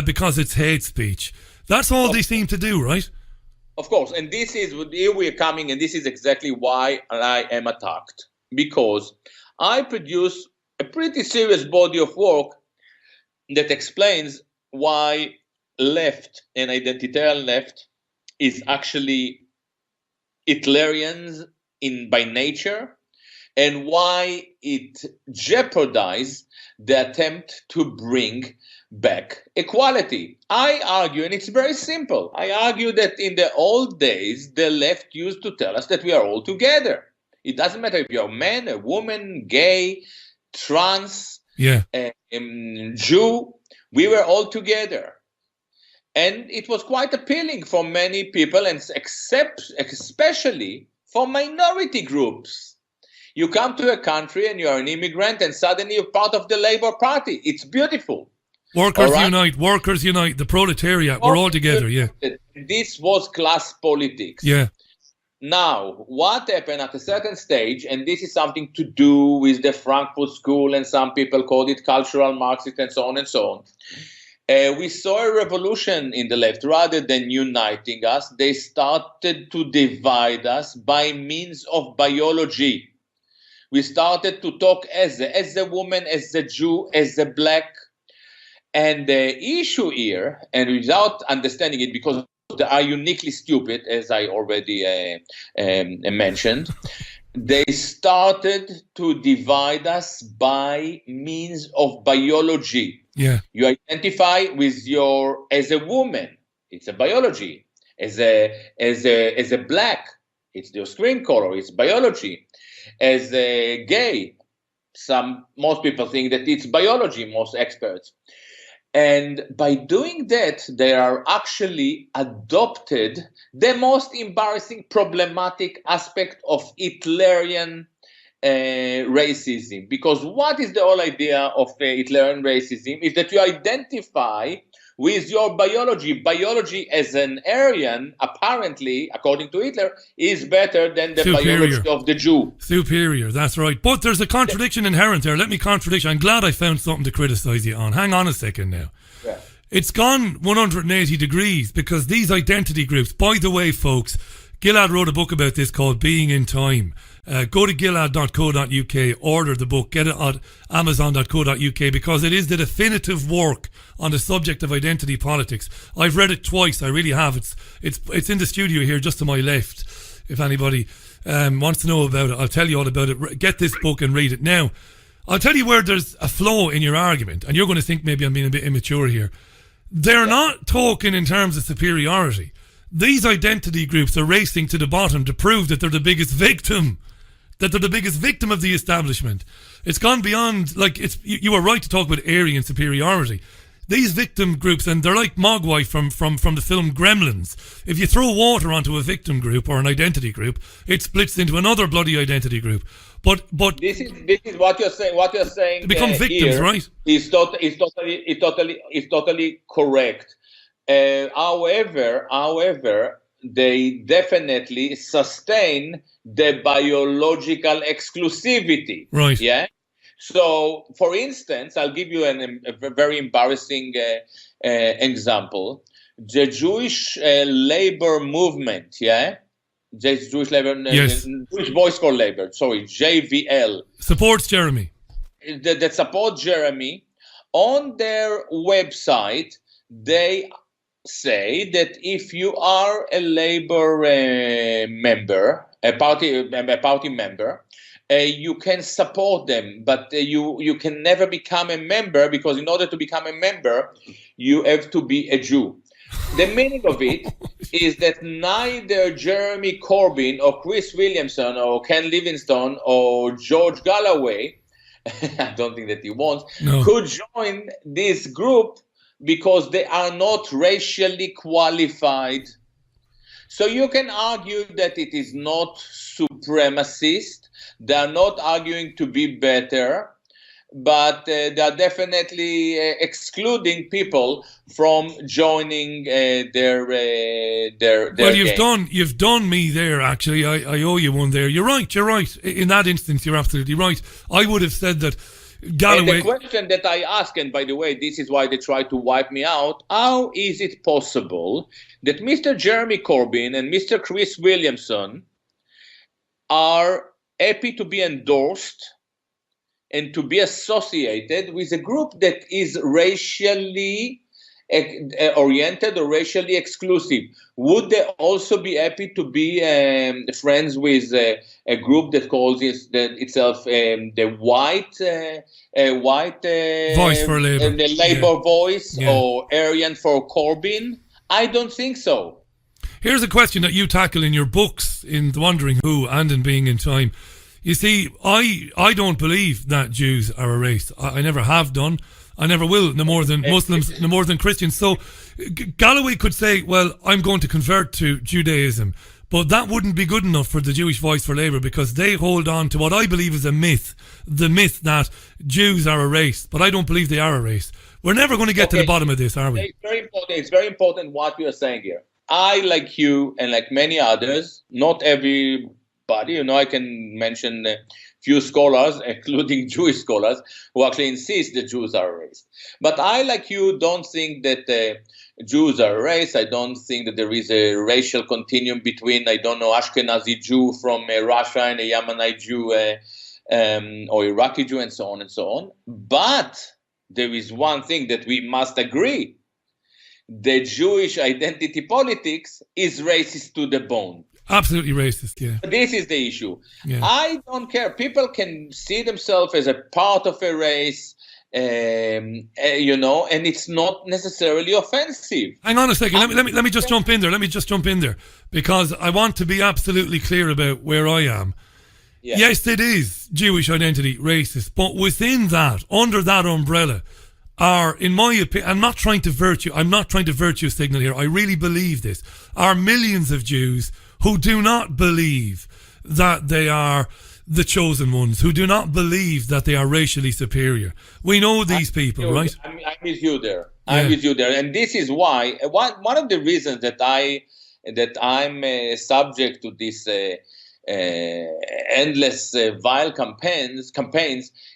because it's hate speech. That's all they seem to do, right? Of course, and here we are coming, and this is exactly why I am attacked. Because I produce a pretty serious body of work that explains why left and identitarian left is actually Hitlerians by nature, and why it jeopardizes the attempt to bring back equality. I argue, and it's very simple, I argue that in the old days, the left used to tell us that we are all together. It doesn't matter if you're a man, a woman, gay, trans, Jew, we were all together. And it was quite appealing for many people, and especially for minority groups. You come to a country and you're an immigrant and suddenly you're part of the Labour Party. It's beautiful. Workers unite, the proletariat, we're all together, yeah. This was class politics. Yeah. Now, what happened at a certain stage, and this is something to do with the Frankfurt School, and some people called it cultural Marxist, and so on and so on. We saw a revolution in the left. Rather than uniting us, they started to divide us by means of biology. We started to talk as a woman, as a Jew, as a black. And the issue here, and without understanding it, because they are uniquely stupid, as I already mentioned, they started to divide us by means of biology. Yeah. You identify with as a woman, it's a biology. As a black, it's your skin color, it's biology. As a gay, most people think that it's biology, most experts. And by doing that, they are actually adopted the most embarrassing, problematic aspect of Hitlerian racism. Because what is the whole idea of Hitlerian racism is that you identify with your biology. Biology as an Aryan, apparently, according to Hitler, is better than the biology of the Jew. Superior, that's right. But there's a contradiction inherent there. Let me contradict you. I'm glad I found something to criticise you on. Hang on a second now. Yeah. It's gone 180 degrees because these identity groups, by the way, folks, Gilad wrote a book about this called Being in Time. Go to gilad.co.uk, order the book, get it at amazon.co.uk because it is the definitive work on the subject of identity politics. I've read it twice, I really have. It's in the studio here just to my left. If anybody wants to know about it, I'll tell you all about it. Get this book and read it. Now, I'll tell you where there's a flaw in your argument, and you're going to think maybe I'm being a bit immature here. They're not talking in terms of superiority. These identity groups are racing to the bottom to prove that they're the biggest victim. That they're the biggest victim of the establishment. It's gone beyond, like, you were right to talk about Aryan superiority. These victim groups, and they're like Mogwai from the film Gremlins. If you throw water onto a victim group or an identity group, it splits into another bloody identity group. But this is what you're saying. What you're saying, they become victims, right? Is totally correct. However, they definitely sustain the biological exclusivity. Right. Yeah. So, for instance, I'll give you a very embarrassing example. The Jewish labor movement, yeah? Jewish labor, yes. Jewish Voice for Labor, sorry, JVL. Supports Jeremy. That support Jeremy. On their website, they say that if you are a labor member, a party member, you can support them, but you can never become a member because in order to become a member, you have to be a Jew. The meaning of it is that neither Jeremy Corbyn or Chris Williamson or Ken Livingstone or George Galloway, I don't think that he wants, could join this group because they are not racially qualified. So you can argue that it is not supremacist. They are not arguing to be better, but they are definitely excluding people from joining their Well, game. you've done me there. Actually, I owe you one there. You're right. In that instance, you're absolutely right. I would have said that Galloway. And the question that I ask, and by the way, this is why they try to wipe me out. How is it possible that Mr. Jeremy Corbyn and Mr. Chris Williamson are happy to be endorsed and to be associated with a group that is racially oriented or racially exclusive? Would they also be happy to be friends with a group that calls itself the white Voice for Labour, the Labour Voice, yeah, or Aryan for Corbyn? I don't think so. Here's a question that you tackle in your books, in The Wandering Who and in Being in Time. You see, I don't believe that Jews are a race. I never have done. I never will, no more than Muslims, no more than Christians. So Galloway could say, well, I'm going to convert to Judaism. But that wouldn't be good enough for the Jewish Voice for Labour because they hold on to what I believe is a myth. The myth that Jews are a race. But I don't believe they are a race. We're never going to get to the bottom of this, are we? It's very important what we are saying here. I, like you and like many others, not everybody, I can mention a few scholars, including Jewish scholars, who actually insist that Jews are a race. But I, like you, don't think that Jews are a race. I don't think that there is a racial continuum between, Ashkenazi Jew from Russia and a Yemenite Jew or Iraqi Jew and so on and so on. But there is one thing that we must agree. The Jewish identity politics is racist to the bone. Absolutely racist, yeah. This is the issue. Yeah. I don't care. People can see themselves as a part of a race, and it's not necessarily offensive. Hang on a second. Let me just jump in there. Because I want to be absolutely clear about where I am. Yeah. Yes, it is Jewish identity racist, but within that, under that umbrella, are, in my opinion, I'm not trying to virtue signal here. I really believe this. Are millions of Jews who do not believe that they are the chosen ones, who do not believe that they are racially superior. We know these people, right? I'm with you there. I'm with you there, and this is why one of the reasons that I'm subject to this endless vile campaigns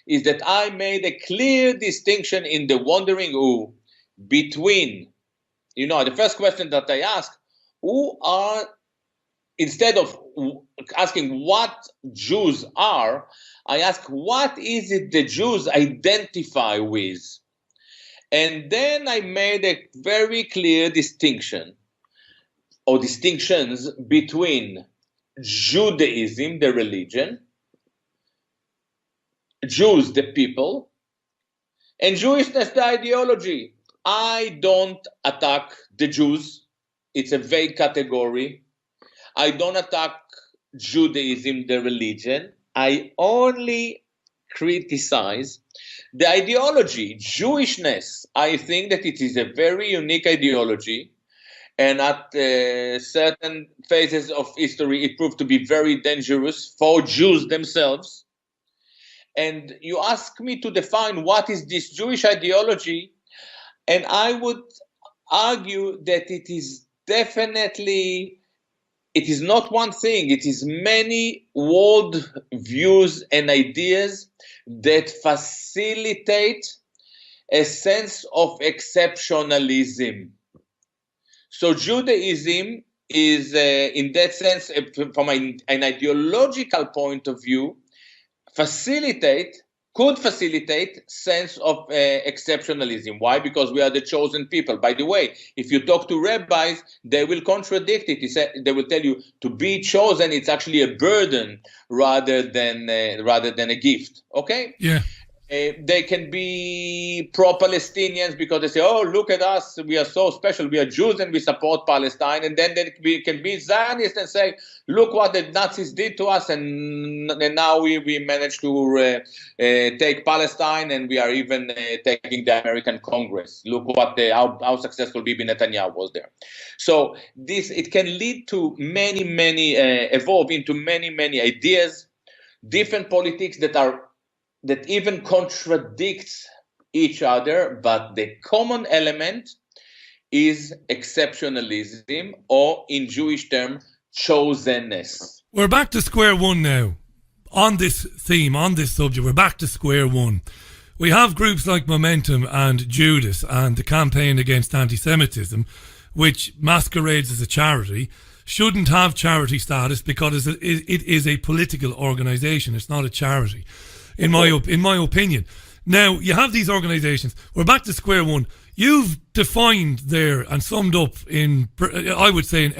is that I made a clear distinction in the Wandering Who between, the first question that I ask, instead of asking what Jews are, I ask what is it the Jews identify with? And then I made a very clear distinction or distinctions between Judaism, the religion, Jews, the people, and Jewishness, the ideology. I don't attack the Jews. It's a vague category. I don't attack Judaism, the religion. I only criticize the ideology, Jewishness. I think that it is a very unique ideology. And at certain phases of history, it proved to be very dangerous for Jews themselves. And you ask me to define what is this Jewish ideology, and I would argue that it is definitely, it is not one thing, it is many world views and ideas that facilitate a sense of exceptionalism. So Judaism is, in that sense, from an ideological point of view, could facilitate sense of exceptionalism. Why? Because we are the chosen people. By the way, if you talk to rabbis, they will contradict it. They will tell you to be chosen, it's actually a burden rather than a gift. Okay? Yeah. They can be pro-Palestinians because they say, oh, look at us, we are so special, we are Jews and we support Palestine. And then they can be Zionists and say, look what the Nazis did to us, and now we managed to take Palestine, and we are even taking the American Congress. Look what how successful Bibi Netanyahu was there. So it can lead to many, evolve into many ideas, different politics that even contradicts each other, but the common element is exceptionalism, or in Jewish term, chosenness. We're back to square one now. On this theme, on this subject, we're back to square one. We have groups like Momentum and Judas and the Campaign Against Anti-Semitism, which masquerades as a charity, shouldn't have charity status because it is a political organisation. It's not a charity. In my opinion. Now, you have these organisations. We're back to square one. You've defined there and summed up in, I would say, in an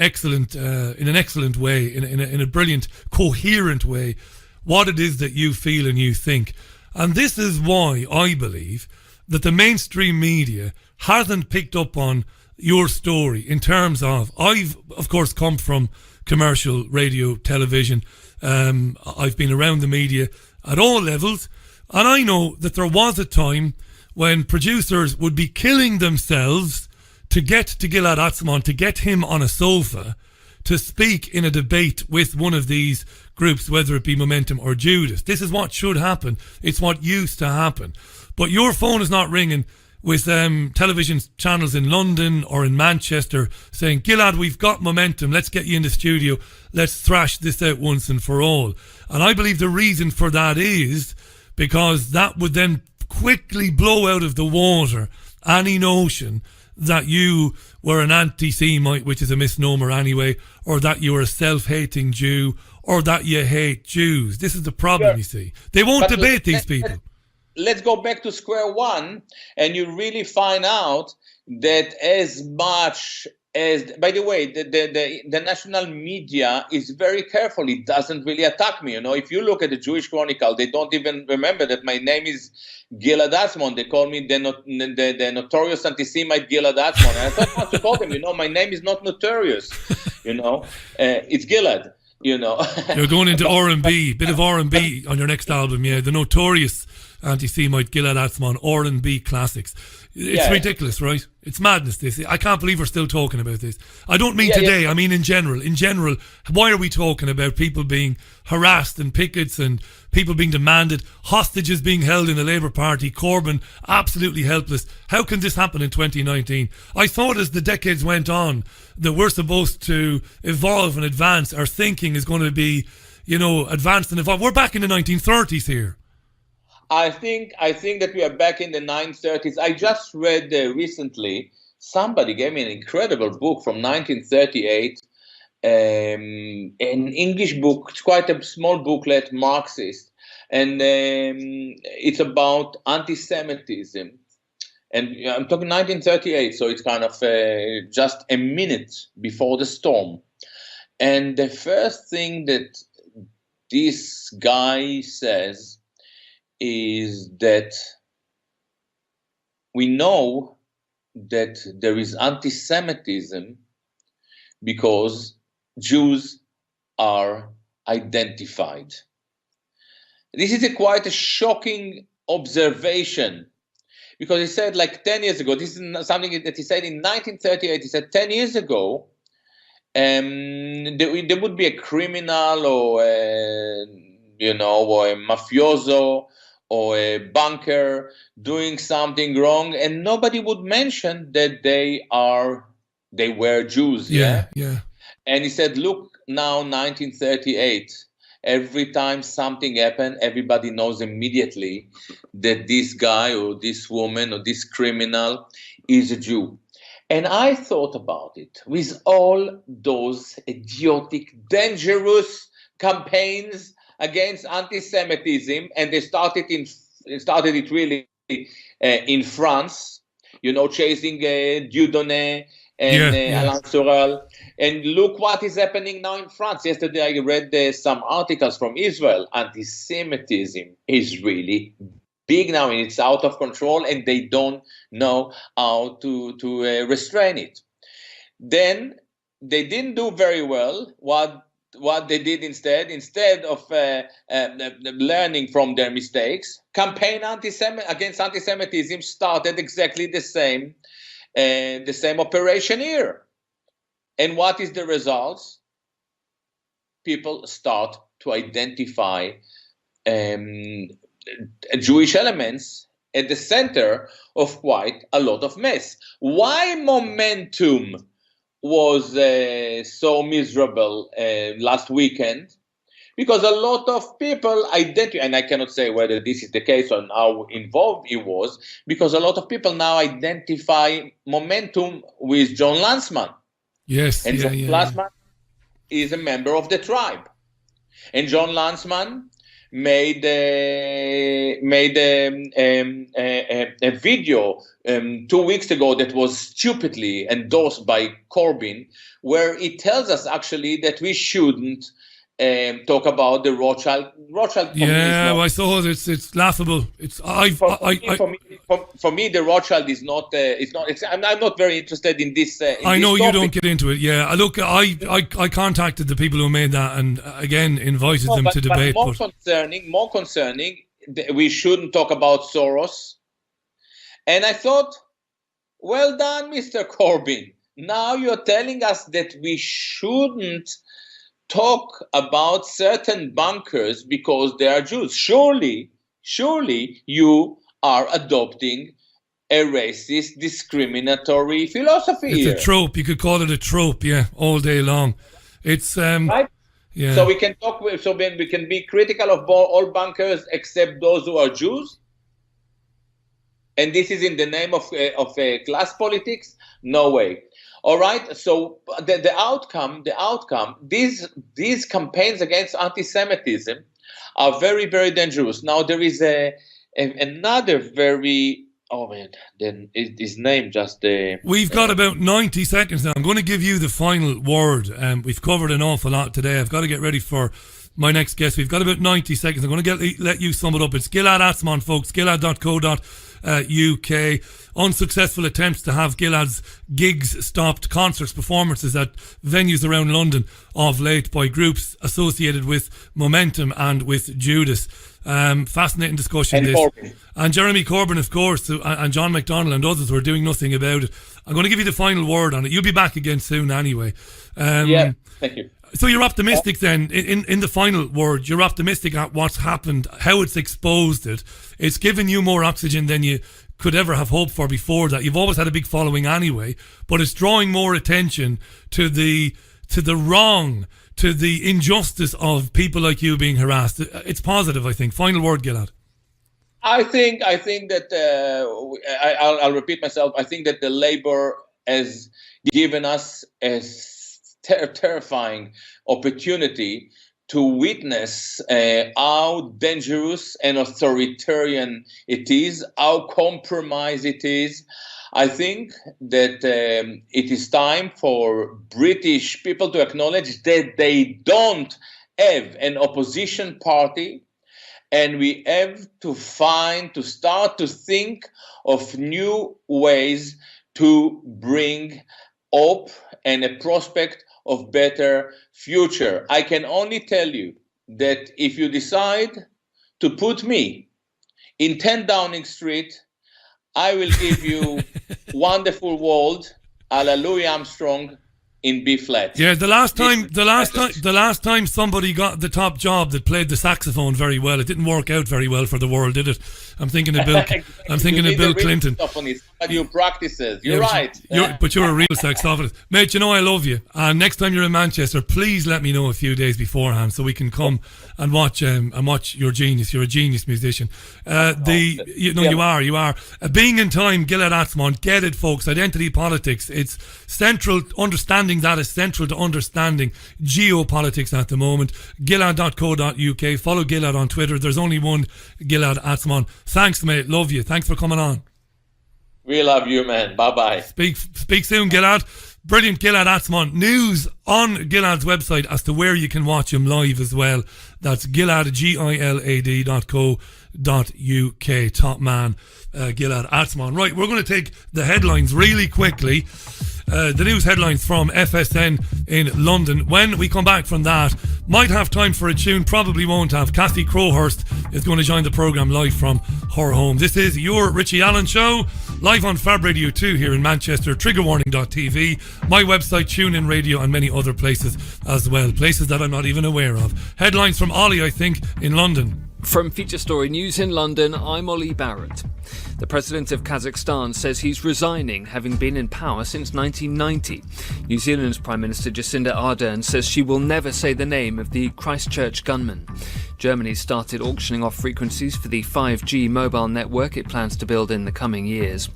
excellent way, in a brilliant, coherent way, what it is that you feel and you think. And this is why I believe that the mainstream media hasn't picked up on your story in terms of, I've, of course, come from commercial radio, television. I've been around the media at all levels, and I know that there was a time when producers would be killing themselves to get to Gilad Atzmon, to get him on a sofa to speak in a debate with one of these groups, whether it be Momentum or Judas. This is what should happen. It's what used to happen. But your phone is not ringing with television channels in London or in Manchester saying, Gilad, we've got momentum, let's get you in the studio, let's thrash this out once and for all. And I believe the reason for that is because that would then quickly blow out of the water any notion that you were an anti-Semite, which is a misnomer anyway, or that you were a self-hating Jew, or that you hate Jews. This is the problem, you see. They won't debate these people. Let's go back to square one, and you really find out that as much as, by the way, the national media is very careful. It doesn't really attack me. You know, if you look at the Jewish Chronicle, they don't even remember that my name is Gilad Atzmon. They call me the notorious anti-Semite Gilad Atzmon. And I thought not to call them, my name is not notorious. It's Gilad. You're going into R&B, bit of R&B on your next album, yeah. The notorious anti-Semite, Gilad Atzmon, R&B classics. It's ridiculous, right? It's madness, this. I can't believe we're still talking about this. I don't mean today, I mean in general. In general, why are we talking about people being harassed and pickets and people being demanded, hostages being held in the Labour Party, Corbyn absolutely helpless? How can this happen in 2019? I thought as the decades went on that we're supposed to evolve and advance. Our thinking is going to be, advanced and evolved. We're back in the 1930s here. I think that we are back in the 1930s. I just read recently, somebody gave me an incredible book from 1938, an English book. It's quite a small booklet, Marxist, and it's about anti-Semitism. And I'm talking 1938, so it's kind of just a minute before the storm. And the first thing that this guy says is that we know that there is anti-Semitism because Jews are identified. This is quite a shocking observation, because he said, like 10 years ago, this is something that he said in 1938, he said 10 years ago, there would be a criminal or or a mafioso or a banker doing something wrong, and nobody would mention that they were Jews. Yeah. And he said, look, now 1938, every time something happened, everybody knows immediately that this guy or this woman or this criminal is a Jew. And I thought about it with all those idiotic, dangerous campaigns against anti-Semitism, and they started it really in France, chasing Dieudonné and Alain Soral. And look what is happening now in France. Yesterday I read some articles from Israel. Anti-Semitism is really big now, and it's out of control, and they don't know how to restrain it. Then they didn't do very well. What they did instead of learning from their mistakes, campaign against anti-Semitism started exactly the same operation here. And what is the results? People start to identify Jewish elements at the center of quite a lot of mess. Why Momentum was so miserable last weekend? Because a lot of people identify, and I cannot say whether this is the case or how involved it was, because a lot of people now identify Momentum with John Lanzmann. Yes, and John Lanzmann is a member of the tribe. And John Lanzmann made a video 2 weeks ago that was stupidly endorsed by Corbyn, where it tells us actually that we shouldn't talk about the Rothschild. I saw it. It's laughable. For me, the Rothschild is not. I'm not very interested in this. I know you don't get into it. Yeah, look, I contacted the people who made that and again invited them to debate. But more concerning, we shouldn't talk about Soros. And I thought, well done, Mr. Corbyn. Now you're telling us that we shouldn't talk about certain bankers because they are Jews. Surely you are adopting a racist, discriminatory philosophy. It's a trope. You could call it a trope, all day long. It's right. Yeah. So we can talk. So then we can be critical of all bankers except those who are Jews. And this is in the name of class politics? No way. All right. So the outcome. These campaigns against anti-Semitism are very, very dangerous. Now there is another very. Oh man, then his name just. We've got about 90 seconds now. I'm going to give you the final word. We've covered an awful lot today. I've got to get ready for my next guest. We've got about 90 seconds. I'm going to let you sum it up. It's Gilad Atzmon, folks. Gilad.co.uk. Unsuccessful attempts to have Gilad's gigs stopped, concerts, performances at venues around London of late by groups associated with Momentum and with Judas. Fascinating discussion. And Jeremy Corbyn, of course, and John McDonnell and others were doing nothing about it. I'm going to give you the final word on it. You'll be back again soon anyway. Yeah, thank you. So you're optimistic then, in the final word, you're optimistic at what's happened, how it's exposed it. It's given you more oxygen than you could ever have hoped for before that. You've always had a big following anyway, but it's drawing more attention to the wrong, to the injustice of people like you being harassed. It's positive, I think. Final word, Gilad. I think that I'll repeat myself. I think that the Labour has given us a terrifying opportunity to witness how dangerous and authoritarian it is, how compromised it is. I think that it is time for British people to acknowledge that they don't have an opposition party, and we have to start to think of new ways to bring hope and a prospect of better future. I can only tell you that if you decide to put me in 10 Downing Street, I will give you Wonderful World, a la Louis Armstrong in B flat. Yeah, the last time somebody got the top job that played the saxophone very well, it didn't work out very well for the world, did it? I'm thinking of Bill. I'm thinking of Bill Clinton. You practices. You're right. But you're a real saxophonist, mate. You know I love you. And next time you're in Manchester, please let me know a few days beforehand so we can come and watch your genius. You're a genius musician. You are. Being in time, Gilad Atzmon, get it, folks. Identity politics. It's central. Understanding that is central to understanding geopolitics at the moment. Gilad.co.uk. Follow Gilad on Twitter. There's only one Gilad Atzmon. Thanks, mate. Love you. Thanks for coming on. We love you, man. Bye-bye. Speak soon, Gilad. Brilliant, Gilad Atzmon. News on Gilad's website as to where you can watch him live as well. That's Gilad, GILAD.co.uk. Top man, Gilad Atzmon. Right, we're going to take the headlines really quickly. The news headlines from FSN in London. When we come back from that, might have time for a tune, probably won't have. Cassie Crowhurst is going to join the programme live from her home. This is your Richie Allen Show, live on Fab Radio 2 here in Manchester, triggerwarning.tv, my website, TuneIn Radio, and many other places as well. Places that I'm not even aware of. Headlines from Ollie, I think, in London. From Feature Story News in London, I'm Ollie Barrett. The president of Kazakhstan says he's resigning, having been in power since 1990. New Zealand's Prime Minister Jacinda Ardern says she will never say the name of the Christchurch gunman. Germany started auctioning off frequencies for the 5G mobile network it plans to build in the coming years.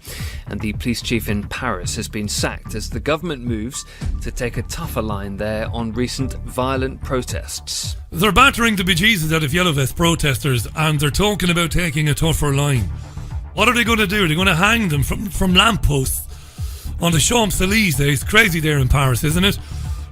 And the police chief in Paris has been sacked as the government moves to take a tougher line there on recent violent protests. They're battering the bejesus out of Yellow Vest protesters, and they're talking about taking a tougher line. What are they going to do? They're going to hang them from lampposts on the Champs-Élysées. It's crazy there in Paris, isn't it?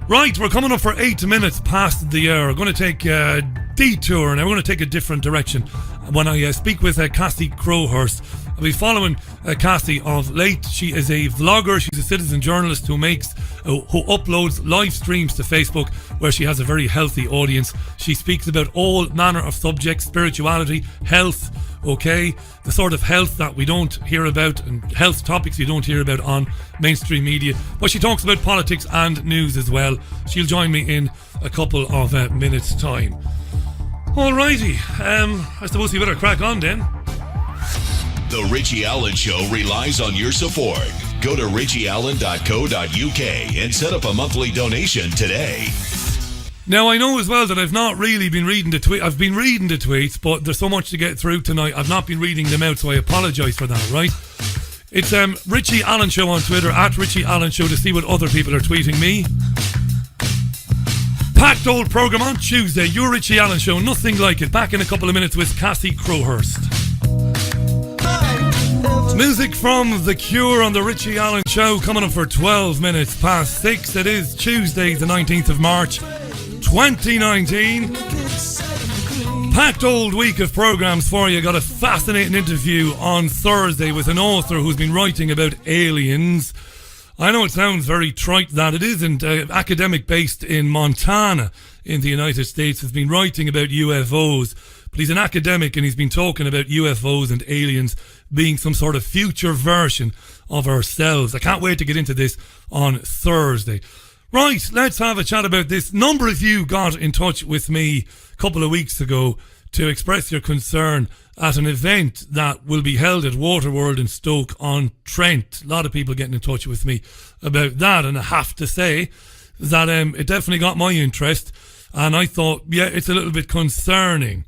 Right, we're coming up for 8 minutes past the hour. We're going to take a detour, and we're going to take a different direction. When I speak with Cassie Crowhurst, I'll be following Cassie of late. She is a vlogger. She's a citizen journalist who uploads live streams to Facebook, where she has a very healthy audience. She speaks about all manner of subjects, spirituality, health, okay, the sort of health that we don't hear about, and health topics you don't hear about on mainstream media. But she talks about politics and news as well. She'll join me in a couple of minutes' time. Alrighty, I suppose we better crack on then. The Richie Allen Show relies on your support. Go to richieallen.co.uk and set up a monthly donation today. Now, I know as well that I've not really been reading the tweets. I've been reading the tweets, but there's so much to get through tonight. I've not been reading them out, so I apologise for that, right? It's Richie Allen Show on Twitter, at Richie Allen Show, to see what other people are tweeting me. Packed old programme on Tuesday, your Richie Allen Show, nothing like it. Back in a couple of minutes with Cassie Crowhurst. Music from The Cure on the Richie Allen Show, coming up for 12 minutes past 6. It is Tuesday, the 19th of March, 2019. Packed old week of programmes for you. Got a fascinating interview on Thursday with an author who's been writing about aliens. I know it sounds very trite that it isn't. Academic based in Montana in the United States has been writing about UFOs. but he's an academic and he's been talking about UFOs and aliens being some sort of future version of ourselves. I can't wait to get into this on Thursday. Right, let's have a chat about this. Number of you got in touch with me a couple of weeks ago to express your concern at an event that will be held at Waterworld in Stoke-on-Trent. A lot of people getting in touch with me about that, and I have to say that it definitely got my interest, and I thought, yeah, it's a little bit concerning.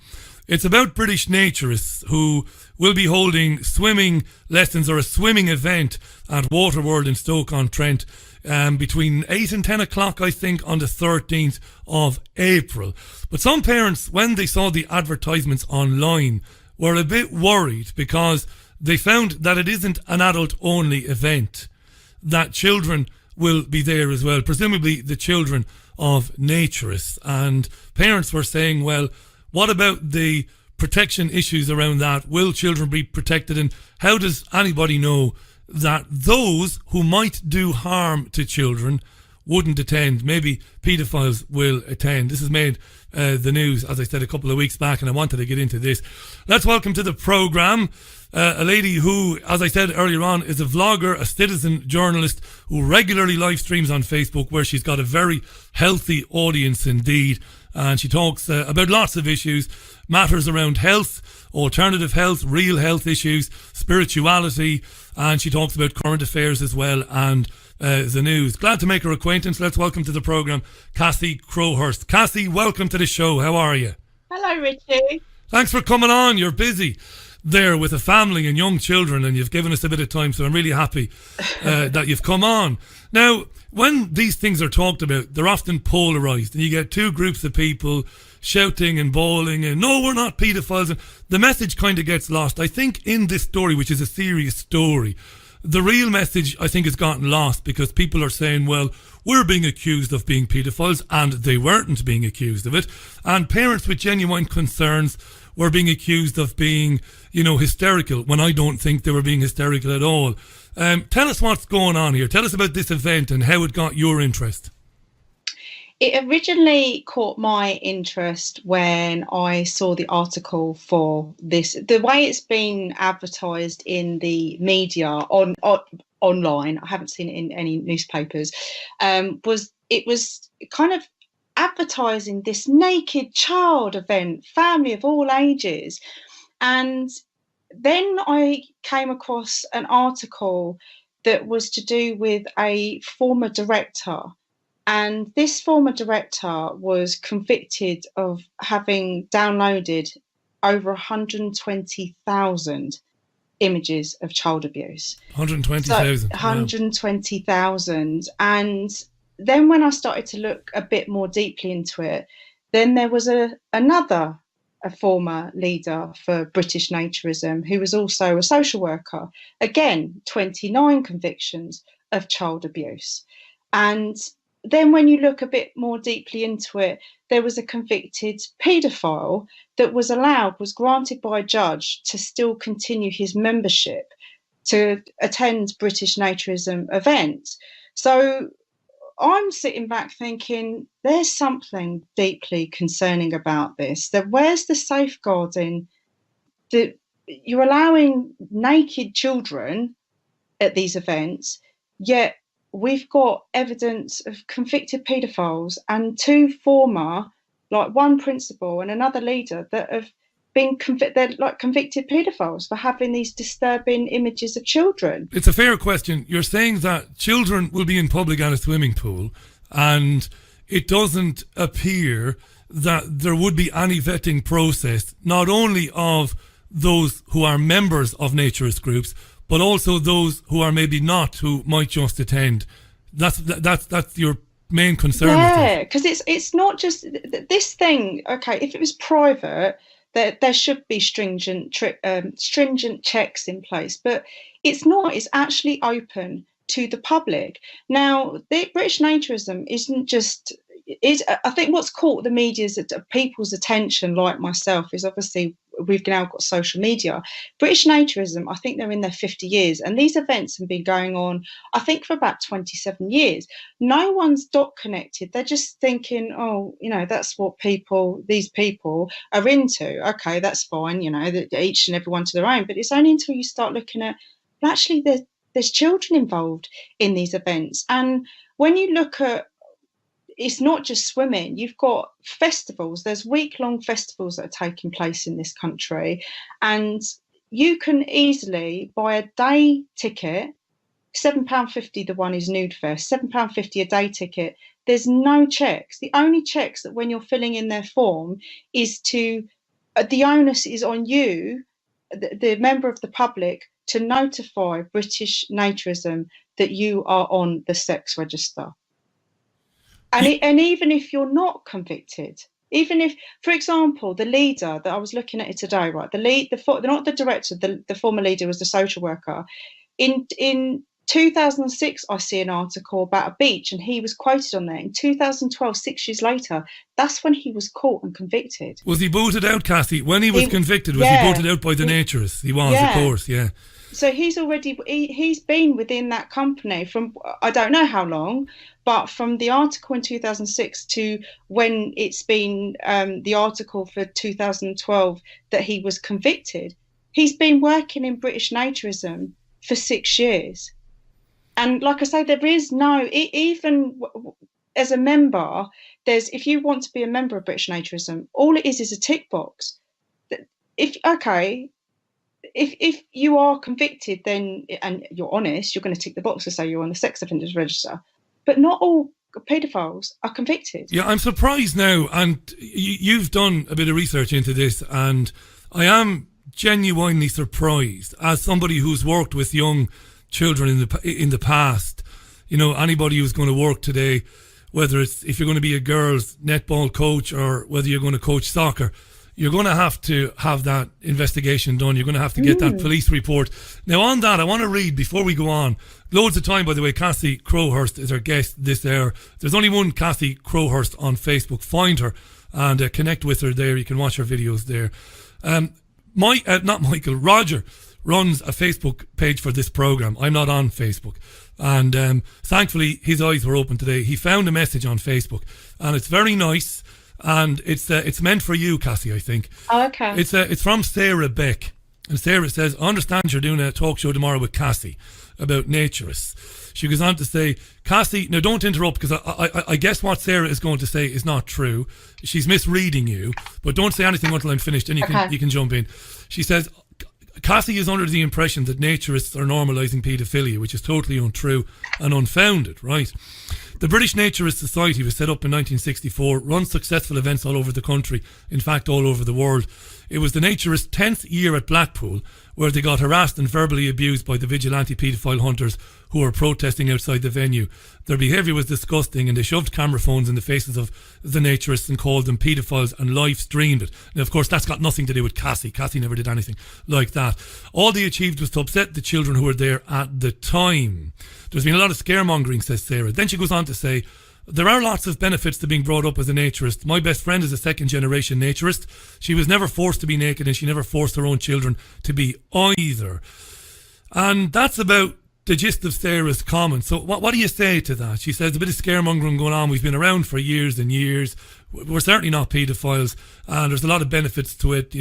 It's about British naturists who will be holding swimming lessons or a swimming event at Waterworld in Stoke-on-Trent between 8 and 10 o'clock, I think, on the 13th of April. But some parents, when they saw the advertisements online, were a bit worried because they found that it isn't an adult-only event, that children will be there as well, presumably the children of naturists. And parents were saying, well, what about the protection issues around that? Will children be protected? And how does anybody know that those who might do harm to children wouldn't attend? Maybe paedophiles will attend. This has made the news, as I said, a couple of weeks back, and I wanted to get into this. Let's welcome to the programme a lady who, as I said earlier on, is a vlogger, a citizen journalist who regularly live streams on Facebook, where she's got a very healthy audience indeed. And she talks about lots of issues, matters around health, alternative health, real health issues, spirituality, and she talks about current affairs as well and the news. Glad to make her acquaintance. Let's welcome to the programme Cassie Crowhurst. Cassie, welcome to the show. How are you? Hello, Richie. Thanks for coming on. You're busy there with a family and young children, and you've given us a bit of time, so I'm really happy that you've come on. Now, when these things are talked about, they're often polarised, and you get two groups of people shouting and bawling and, no, we're not paedophiles, and the message kind of gets lost. I think in this story, which is a serious story, the real message, I think, has gotten lost because people are saying, well, we're being accused of being paedophiles, and they weren't being accused of it. And parents with genuine concerns were being accused of being, hysterical, when I don't think they were being hysterical at all. Tell us what's going on here. Tell us about this event and how it got your interest. It originally caught my interest when I saw the article for this. The way it's been advertised in the media online, I haven't seen it in any newspapers, was kind of advertising this naked child event, family of all ages. And then I came across an article that was to do with a former director. And this former director was convicted of having downloaded over 120,000 images of child abuse. 120,000. So, 120,000. And then when I started to look a bit more deeply into it, then there was another former leader for British Naturism who was also a social worker. Again, 29 convictions of child abuse. And then when you look a bit more deeply into it, there was a convicted paedophile that was granted by a judge to still continue his membership to attend British Naturism events. So I'm sitting back thinking there's something deeply concerning about this. That where's the safeguarding that you're allowing naked children at these events, yet we've got evidence of convicted paedophiles and two former, like one principal and another leader, that have been convicted paedophiles for having these disturbing images of children. It's a fair question. You're saying that children will be in public at a swimming pool, and it doesn't appear that there would be any vetting process, not only of those who are members of naturist groups, but also those who are maybe not, who might just attend. That's your main concern. Yeah, because it's not just this thing. Okay, if it was private, there should be stringent checks in place, but it's not. It's actually open to the public. Now, the British Naturism isn't just I think what's caught the media's people's attention, like myself, is obviously we've now got social media. British naturism, I think they're in their 50 years, and these events have been going on, I think, for about 27 years. No one's dot connected. They're just thinking, oh, that's what these people are into. Okay, that's fine, each and every one to their own. But it's only until you start looking at, well, actually, there's children involved in these events. And when you look at, it's not just swimming. You've got festivals. There's week-long festivals that are taking place in this country, and you can easily buy a day ticket. £7.50 the one is Nude Fest. £7.50 a day ticket. There's no checks. The only checks that when you're filling in their form is the onus is on you, the member of the public, to notify British Naturism that you are on the sex register. And even if you're not convicted, even if, for example, the leader that I was looking at it today, right? Not the director, the former leader was the social worker. In 2006, I see an article about a beach, and he was quoted on there. In 2012, 6 years later, that's when he was caught and convicted. Was he booted out, Cassie? When he was convicted, was he booted out by the naturists? He was, of course, yeah. So he's been within that company from, I don't know how long, but from the article in 2006 to when it's been the article for 2012 that he was convicted, he's been working in British naturism for 6 years. And like I say, there is no, even as a member, if you want to be a member of British naturism, all it is a tick box. If you are convicted, then, and you're honest, you're going to tick the box to say you're on the sex offenders register. But not all paedophiles are convicted. Yeah, I'm surprised now, and you've done a bit of research into this, and I am genuinely surprised, as somebody who's worked with young children in the past. Anybody who's going to work today, whether it's if you're going to be a girls' netball coach or whether you're going to coach soccer, you're going to have that investigation done. You're going to have to get that police report. Now, on that, I want to read, before we go on, loads of time, by the way, Cassie Crowhurst is our guest this hour. There's only one Cassie Crowhurst on Facebook. Find her and connect with her there. You can watch her videos there. Roger runs a Facebook page for this program. I'm not on Facebook. And thankfully, his eyes were open today. He found a message on Facebook, and it's very nice. And it's meant for you, Cassie, I think. Oh, okay. It's from Sarah Beck. And Sarah says, I understand you're doing a talk show tomorrow with Cassie about naturists. She goes on to say, Cassie, now don't interrupt, because I guess what Sarah is going to say is not true. She's misreading you, but don't say anything until I'm finished, and you can jump in. She says, Cassie is under the impression that naturists are normalising paedophilia, which is totally untrue and unfounded, right? The British Naturist Society was set up in 1964, runs successful events all over the country, in fact all over the world. It was the Naturist 10th year at Blackpool, where they got harassed and verbally abused by the vigilante paedophile hunters who were protesting outside the venue. Their behaviour was disgusting, and they shoved camera phones in the faces of the naturists and called them paedophiles and live streamed it. Now, of course, that's got nothing to do with Cassie. Cassie never did anything like that. All they achieved was to upset the children who were there at the time. There's been a lot of scaremongering, says Sarah. Then she goes on to say, there are lots of benefits to being brought up as a naturist. My best friend is a second-generation naturist. She was never forced to be naked, and she never forced her own children to be either. And that's about the gist of Sarah's comment. So what do you say to that? She says, a bit of scaremongering going on. We've been around for years and years. We're certainly not paedophiles, and there's a lot of benefits to it.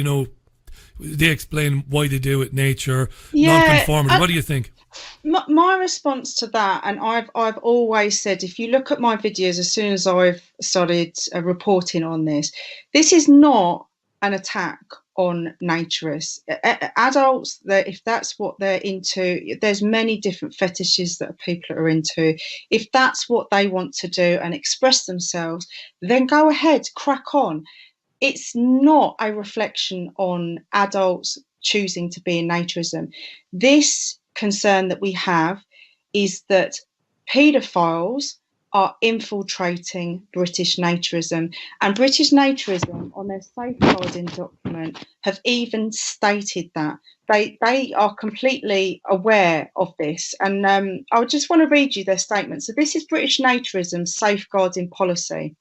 They explain why they do it, nature, non-conformity. What do you think? My response to that, and I've always said, if you look at my videos, as soon as I've started reporting on this is not an attack on naturists. Adults, if that's what they're into, there's many different fetishes that people are into. If that's what they want to do and express themselves, then go ahead, crack on. It's not a reflection on adults choosing to be in naturism. This concern that we have is that paedophiles are infiltrating British naturism, and British naturism on their safeguarding document have even stated that they are completely aware of this. And I just want to read you their statement. So this is British naturism's safeguarding policy.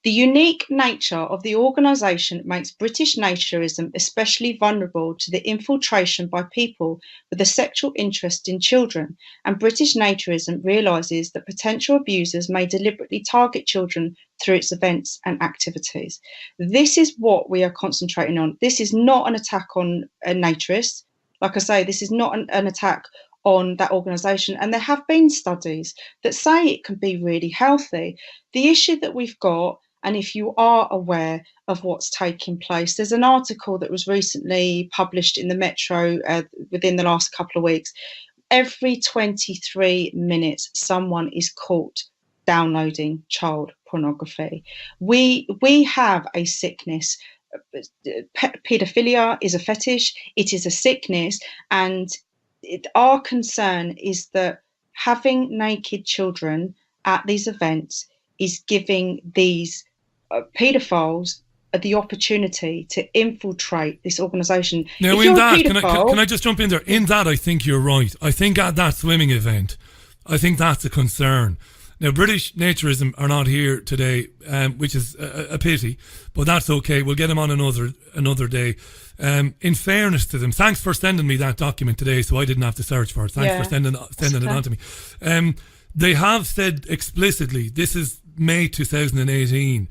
The unique nature of the organisation makes British naturism especially vulnerable to the infiltration by people with a sexual interest in children, and British naturism realises that potential abusers may deliberately target children through its events and activities. This is what we are concentrating on. This is not an attack on naturists. Like I say, this is not an attack on that organisation, and there have been studies that say it can be really healthy. The issue that we've got, and if you are aware of what's taking place, there's an article that was recently published in the Metro within the last couple of weeks. Every 23 minutes, someone is caught downloading child pornography. We have a sickness. Paedophilia is a fetish. It is a sickness, and our concern is that having naked children at these events is giving these paedophiles the opportunity to infiltrate this organisation. Now, in that, can I just jump in there? In that, I think you're right. I think at that swimming event, I think that's a concern. Now, British Naturism are not here today, which is a pity, but that's okay. We'll get them on another day. In fairness to them, thanks for sending me that document today, so I didn't have to search for it. Thanks for sending it on to me. They have said explicitly, this is May 2018,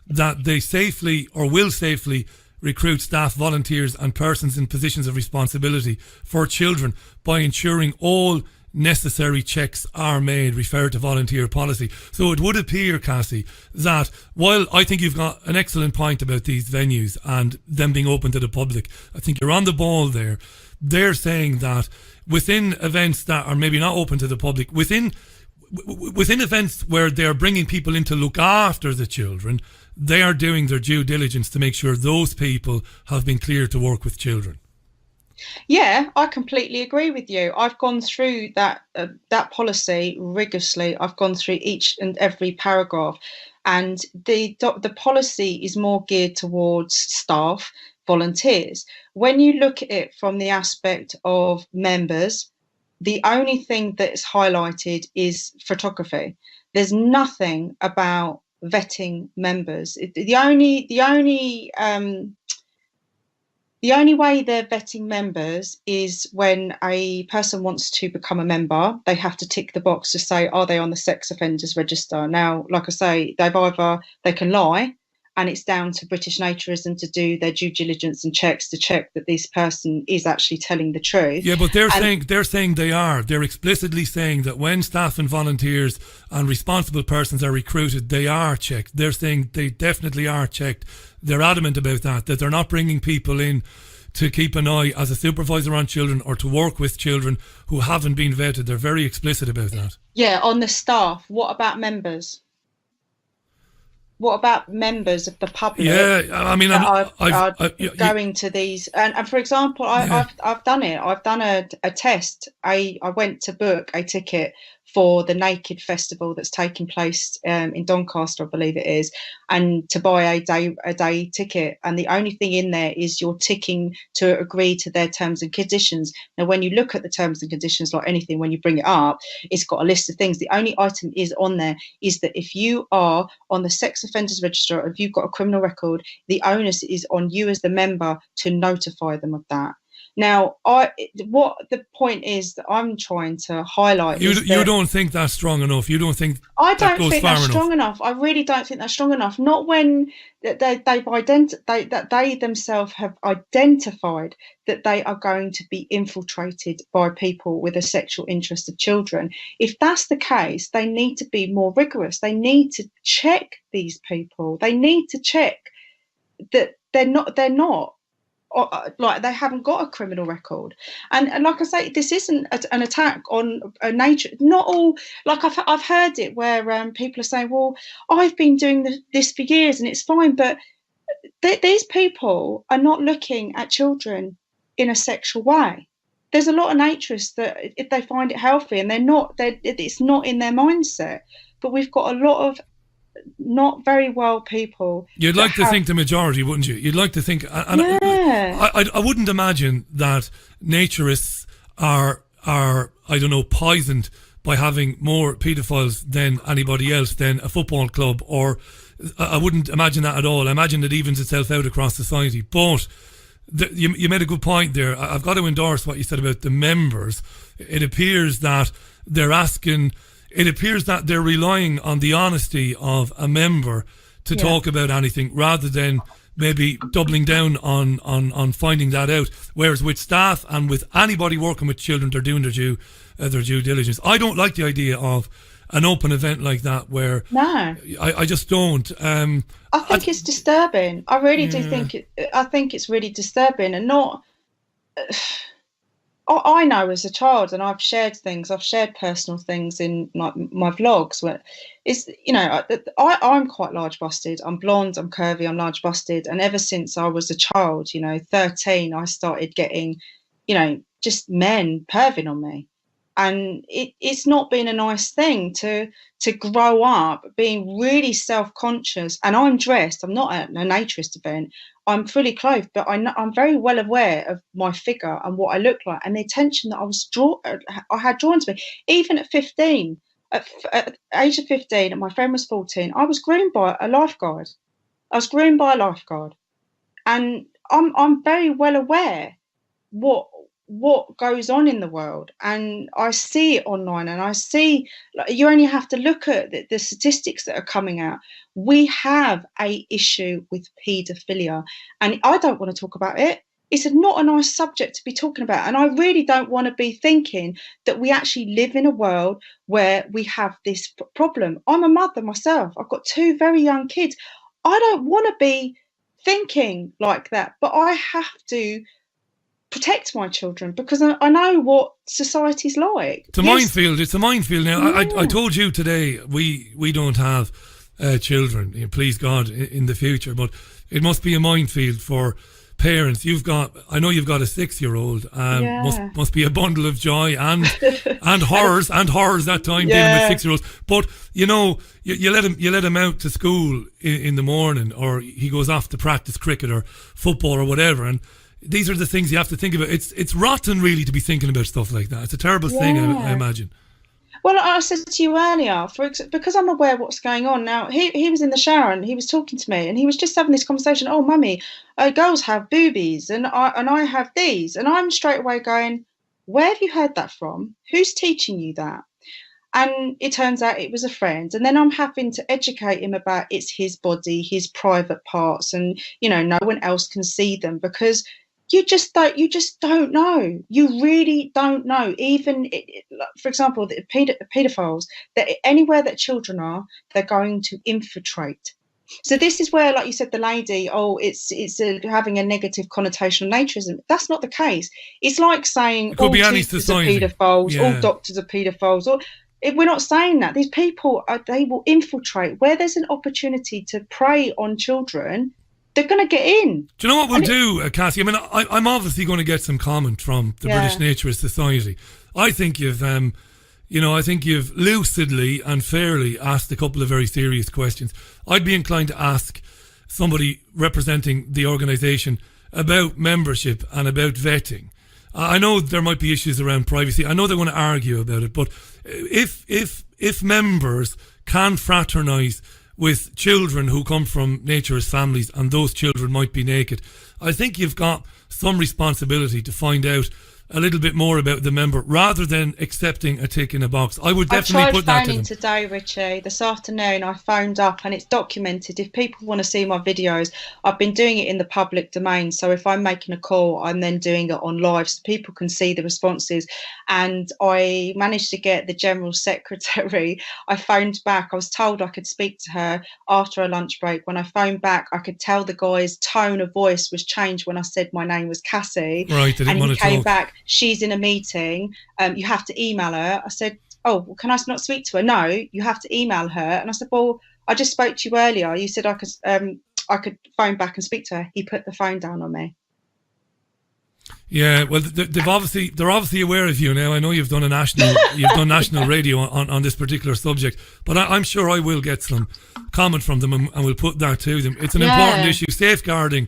that they safely or will safely recruit staff, volunteers and persons in positions of responsibility for children by ensuring all necessary checks are made, referred to volunteer policy. So it would appear, Cassie, that while I think you've got an excellent point about these venues and them being open to the public, I think you're on the ball there. They're saying that within events that are maybe not open to the public, within events where they're bringing people in to look after the children, they are doing their due diligence to make sure those people have been cleared to work with children. Yeah, I completely agree with you. I've gone through that policy rigorously. I've gone through each and every paragraph, and the policy is more geared towards staff, volunteers. When you look at it from the aspect of members, the only thing that's highlighted is photography. There's nothing about vetting members. The only way they're vetting members is when a person wants to become a member, they have to tick the box to say, are they on the sex offenders register? Now, like I say, they can lie, and it's down to British Naturism to do their due diligence and checks to check that this person is actually telling the truth. Yeah, but they're saying they are. They're explicitly saying that when staff and volunteers and responsible persons are recruited, they are checked. They're saying they definitely are checked. They're adamant about that they're not bringing people in to keep an eye as a supervisor on children or to work with children who haven't been vetted. They're very explicit about that. Yeah, on the staff. What about members? What about members of the public? Yeah, I mean, are going to these, and for example, I've done it. I've done a test. I went to book a ticket for the Naked Festival that's taking place in Doncaster, I believe it is, and to buy a day ticket. And the only thing in there is you're ticking to agree to their terms and conditions. Now, when you look at the terms and conditions, like anything, when you bring it up, it's got a list of things. The only item is on there is that if you are on the sex offenders register, or if you've got a criminal record, the onus is on you as the member to notify them of that. Now, what the point is that I'm trying to highlight. You don't think that's strong enough. You don't think I don't think that's strong enough. I really don't think that's strong enough. Not when they themselves have identified that they are going to be infiltrated by people with a sexual interest of children. If that's the case, they need to be more rigorous. They need to check these people. They need to check that they're not. Like they haven't got a criminal record, and like I say, this isn't an attack on nature. Not all, like I've heard it where people are saying, well, I've been doing this for years and it's fine, but these people are not looking at children in a sexual way. There's a lot of naturists that if they find it healthy and it's not in their mindset, but we've got a lot of not very well people. You'd like to think the majority, wouldn't you? You'd like to think. I wouldn't imagine that naturists are I don't know, poisoned by having more paedophiles than anybody else, than a football club, or I wouldn't imagine that at all. I imagine it evens itself out across society. But you made a good point there. I've got to endorse what you said about the members. It appears that they're relying on the honesty of a member to talk about anything, rather than maybe doubling down on finding that out. Whereas with staff and with anybody working with children, they're doing their due diligence. I don't like the idea of an open event like that, where I just don't. I think it's disturbing. I really do think I think it's really disturbing, and not. I know as a child, and I've shared personal things in my vlogs, where it's, I'm quite large busted. I'm blonde, I'm curvy, I'm large busted, and ever since I was a child, 13, I started getting, just men perving on me. And it's not been a nice thing to grow up being really self-conscious. And I'm dressed. I'm not at a naturist event. I'm fully clothed, but I'm very well aware of my figure and what I look like, and the attention that I had drawn to me. Even at 15, at the age of 15, and my friend was 14, I was groomed by a lifeguard. And I'm very well aware what goes on in the world, and I see it online, and I see, you only have to look at the statistics that are coming out. We have a issue with paedophilia, and I don't want to talk about it. It's not a nice subject to be talking about, and I really don't want to be thinking that we actually live in a world where we have this problem. I'm a mother myself. I've got 2 very young kids. I don't want to be thinking like that, but I have to protect my children, because I know what society's like. It's a minefield. It's a minefield. Now, I told you today we don't have children, please God, in the future, but it must be a minefield for parents. I know you've got a 6-year-old. Must be a bundle of joy and horrors that time dealing with 6-year-olds. But you let him out to school in the morning, or he goes off to practice cricket or football or whatever, and these are the things you have to think about. It's rotten, really, to be thinking about stuff like that. It's a terrible thing, I imagine. Well, I said to you earlier, because I'm aware of what's going on now. He was in the shower and he was talking to me, and he was just having this conversation. Oh, mummy, girls have boobies, and I have these, and I'm straight away going, where have you heard that from? Who's teaching you that? And it turns out it was a friend. And then I'm having to educate him about it's his body, his private parts, and no one else can see them, because you just don't know. You really don't know. Even, for example, the paedophiles, that anywhere that children are, they're going to infiltrate. So this is where, like you said, the lady, it's having a negative connotation of naturism. That's not the case. It's like saying all teachers are paedophiles, all doctors are paedophiles. We're not saying that. These people, they will infiltrate. Where there's an opportunity to prey on children, they're going to get in. Do you know what we'll do, Cassie? I mean, I'm obviously going to get some comment from the British Naturist Society. I think you've lucidly and fairly asked a couple of very serious questions. I'd be inclined to ask somebody representing the organisation about membership and about vetting. I know there might be issues around privacy. I know they want to argue about it, but if members can fraternise with children who come from naturist families, and those children might be naked, I think you've got some responsibility to find out a little bit more about the member, rather than accepting a tick in a box. I would definitely put that to them. I tried phoning today, Richie. This afternoon I phoned up, and it's documented. If people want to see my videos, I've been doing it in the public domain. So if I'm making a call, I'm then doing it on live so people can see the responses. And I managed to get the General Secretary. I phoned back. I was told I could speak to her after a lunch break. When I phoned back, I could tell the guy's tone of voice was changed when I said my name was Cassie. Right, and he came back. She's in a meeting, you have to email her. I said, oh, well, can I not speak to her? No, you have to email her. And I said, well, I just spoke to you earlier. You said I could phone back and speak to her. He put the phone down on me. Yeah, well, they're obviously aware of you now. I know you've done national radio on this particular subject, but I'm sure I will get some comment from them, and we'll put that to them. It's an important issue. Safeguarding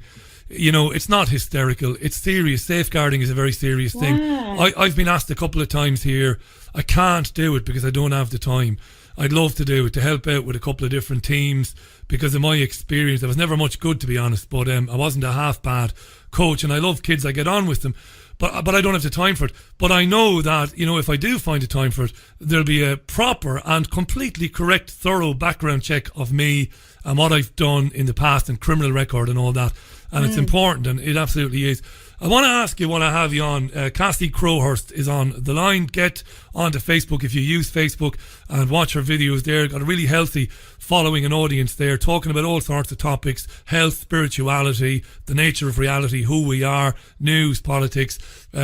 you know, it's not hysterical. It's serious. Safeguarding is a very serious thing. I've been asked a couple of times here. I can't do it because I don't have the time. I'd love to do it, to help out with a couple of different teams, because in my experience, I was never much good, to be honest, but I wasn't a half bad coach, and I love kids. I get on with them. But I don't have the time for it. But I know that, you know, if I do find the time for it, there'll be a proper and completely correct, thorough background check of me and what I've done in the past and criminal record and all that. And it's important, and it absolutely is. I want to ask you, while I have you on, Cassie Crowhurst is on the line. Get onto Facebook if you use Facebook and watch her videos there. Got a really healthy following and audience there, talking about all sorts of topics: health, spirituality, the nature of reality, who we are, news, politics,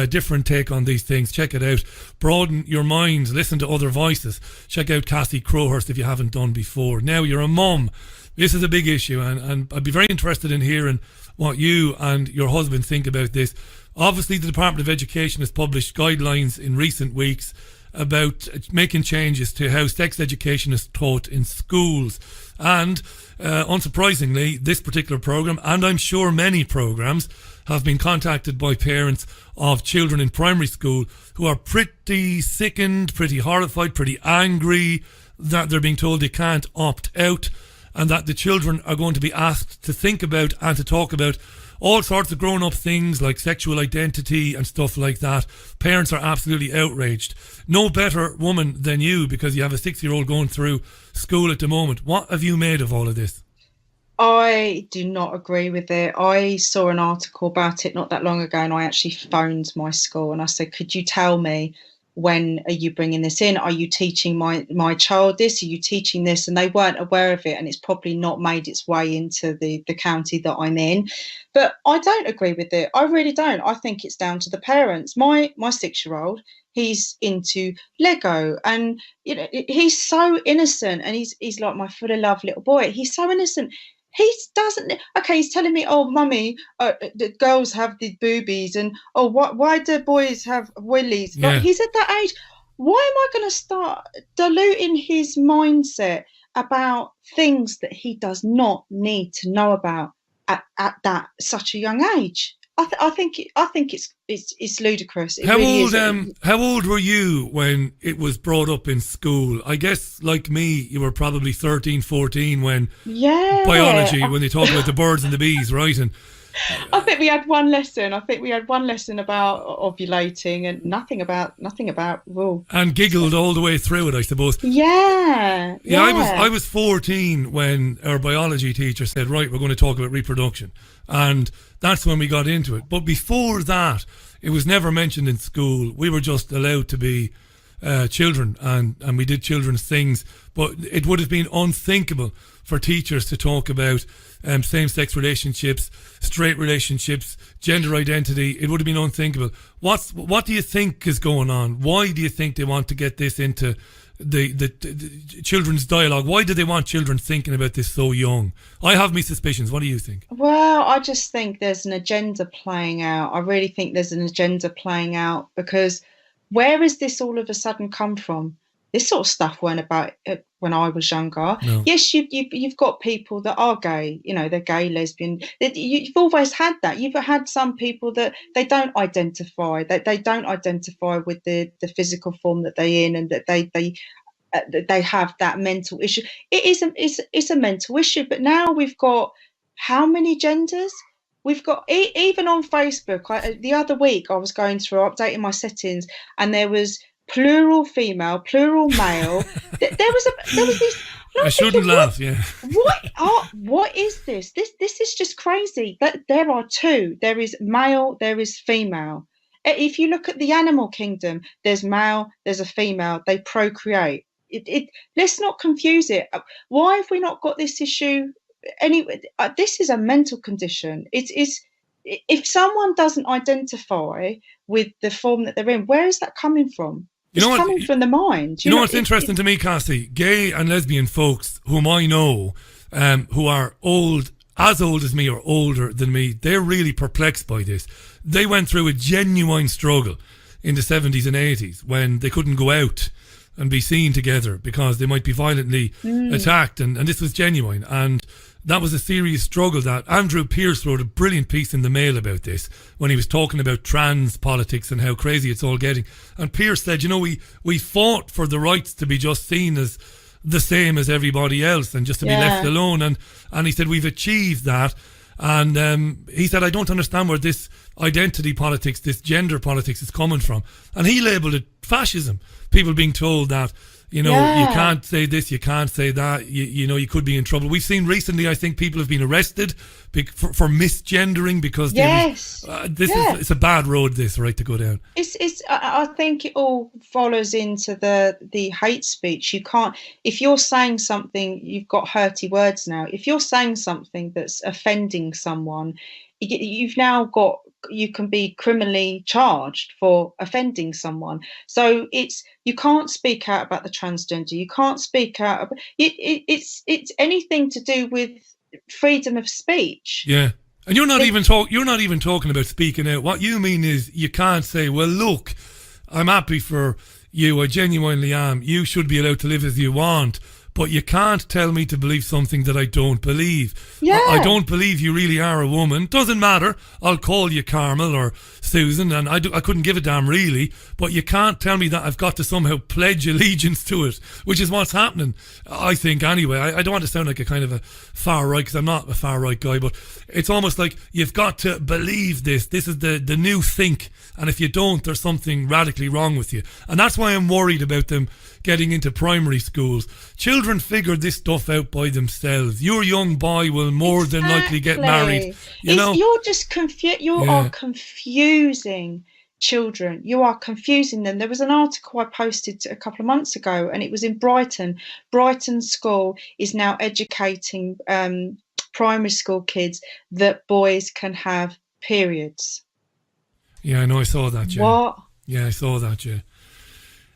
different take on these things. Check it out. Broaden your mind, listen to other voices. Check out Cassie Crowhurst if you haven't done before. Now, you're a mum. This is a big issue, and I'd be very interested in hearing what you and your husband think about this. Obviously, the Department of Education has published guidelines in recent weeks about making changes to how sex education is taught in schools. And unsurprisingly, this particular programme, and I'm sure many programmes, have been contacted by parents of children in primary school who are pretty sickened, pretty horrified, pretty angry that they're being told they can't opt out, and that the children are going to be asked to think about and to talk about all sorts of grown-up things like sexual identity and stuff like that. Parents are absolutely outraged. No better woman than you, because you have a 6-year-old going through school at the moment. What have you made of all of this? I do not agree with it. I saw an article about it not that long ago, and I actually phoned my school and I said, could you tell me, when are you bringing this in? Are you teaching my child this? Are you teaching this? And they weren't aware of it, and it's probably not made its way into the county that I'm in. But I don't agree with it. I really don't. I think it's down to the parents. My 6-year-old, he's into Lego, and you know, he's so innocent, and he's like my full of love little boy. He's so innocent. He doesn't. Okay, he's telling me, "Oh, mummy, the girls have the boobies, and oh, why do boys have willies?" Yeah. Like, he's at that age. Why am I going to start diluting his mindset about things that he does not need to know about at that such a young age? I think it's ludicrous. It really is. How old were you when it was brought up in school? I guess, like me, you were probably 13, 14 when biology, when they talk about the birds and the bees, right? And I think we had one lesson. About ovulating, and nothing about wool. And giggled all the way through it, I suppose. Yeah. I was 14 when our biology teacher said, right, we're going to talk about reproduction. And that's when we got into it. But before that, it was never mentioned in school. We were just allowed to be children, and we did children's things. But it would have been unthinkable for teachers to talk about same-sex relationships, straight relationships, gender identity. It would have been unthinkable. What do you think is going on? Why do you think they want to get this into the children's dialogue? Why do they want children thinking about this so young? I have my suspicions. What do you think? Well, I just think there's an agenda playing out. I really think there's an agenda playing out, because where has this all of a sudden come from? This sort of stuff weren't about it when I was younger. No. Yes, you've got people that are gay, you know, they're gay, lesbian. You've always had that. You've had some people that they don't identify with the physical form that they're in, and that they have that mental issue. It's a mental issue. But now we've got how many genders? We've got, even on Facebook, the other week I was going through, updating my settings, and there was plural female, plural male. there was this. I shouldn't laugh. Yeah. What is this? This is just crazy. That there are two. There is male. There is female. If you look at the animal kingdom, there's male. There's a female. They procreate. Let's not confuse it. Why have we not got this issue? Anyway, this is a mental condition. It's if someone doesn't identify with the form that they're in, where is that coming from? It's coming from the mind. You know what's interesting to me, Cassie? Gay and lesbian folks whom I know, who are as old as me or older than me, they're really perplexed by this. They went through a genuine struggle in the 70s and 80s when they couldn't go out and be seen together because they might be violently attacked, and this was genuine, and that was a serious struggle. That Andrew Pearce wrote a brilliant piece in the Mail about this when he was talking about trans politics and how crazy it's all getting. And Pearce said, we fought for the rights to be just seen as the same as everybody else and just to be left alone. And he said, we've achieved that. And he said, I don't understand where this identity politics, this gender politics is coming from. And he labelled it fascism. People being told that, you can't say this, you can't say that, you could be in trouble. We've seen recently, I think people have been arrested for misgendering because it's a bad road, this, right, to go down. I think it all follows into the hate speech. You can't, if you're saying something, you've got hurty words now. If you're saying something that's offending someone, you can be criminally charged for offending someone. So you can't speak out about the transgender. You can't speak out about it's anything to do with freedom of speech. Yeah. And you're not even talking about speaking out. What you mean is you can't say, well, look, I'm happy for you, I genuinely am. You should be allowed to live as you want. But you can't tell me to believe something that I don't believe. Yeah. I don't believe you really are a woman. Doesn't matter. I'll call you Carmel or Susan, and I couldn't give a damn really. But you can't tell me that I've got to somehow pledge allegiance to it, which is what's happening, I think, anyway. I don't want to sound like a kind of a far right, because I'm not a far right guy, but it's almost like you've got to believe this. This is the new think. And if you don't, there's something radically wrong with you. And that's why I'm worried about them getting into primary schools. Children figure this stuff out by themselves. Your young boy will more than likely get married. You're just confused. You are confusing children. You are confusing them. There was an article I posted a couple of months ago, and it was in Brighton. Brighton School is now educating primary school kids that boys can have periods. Yeah, I know. I saw that. Yeah. What? Yeah, I saw that. Yeah.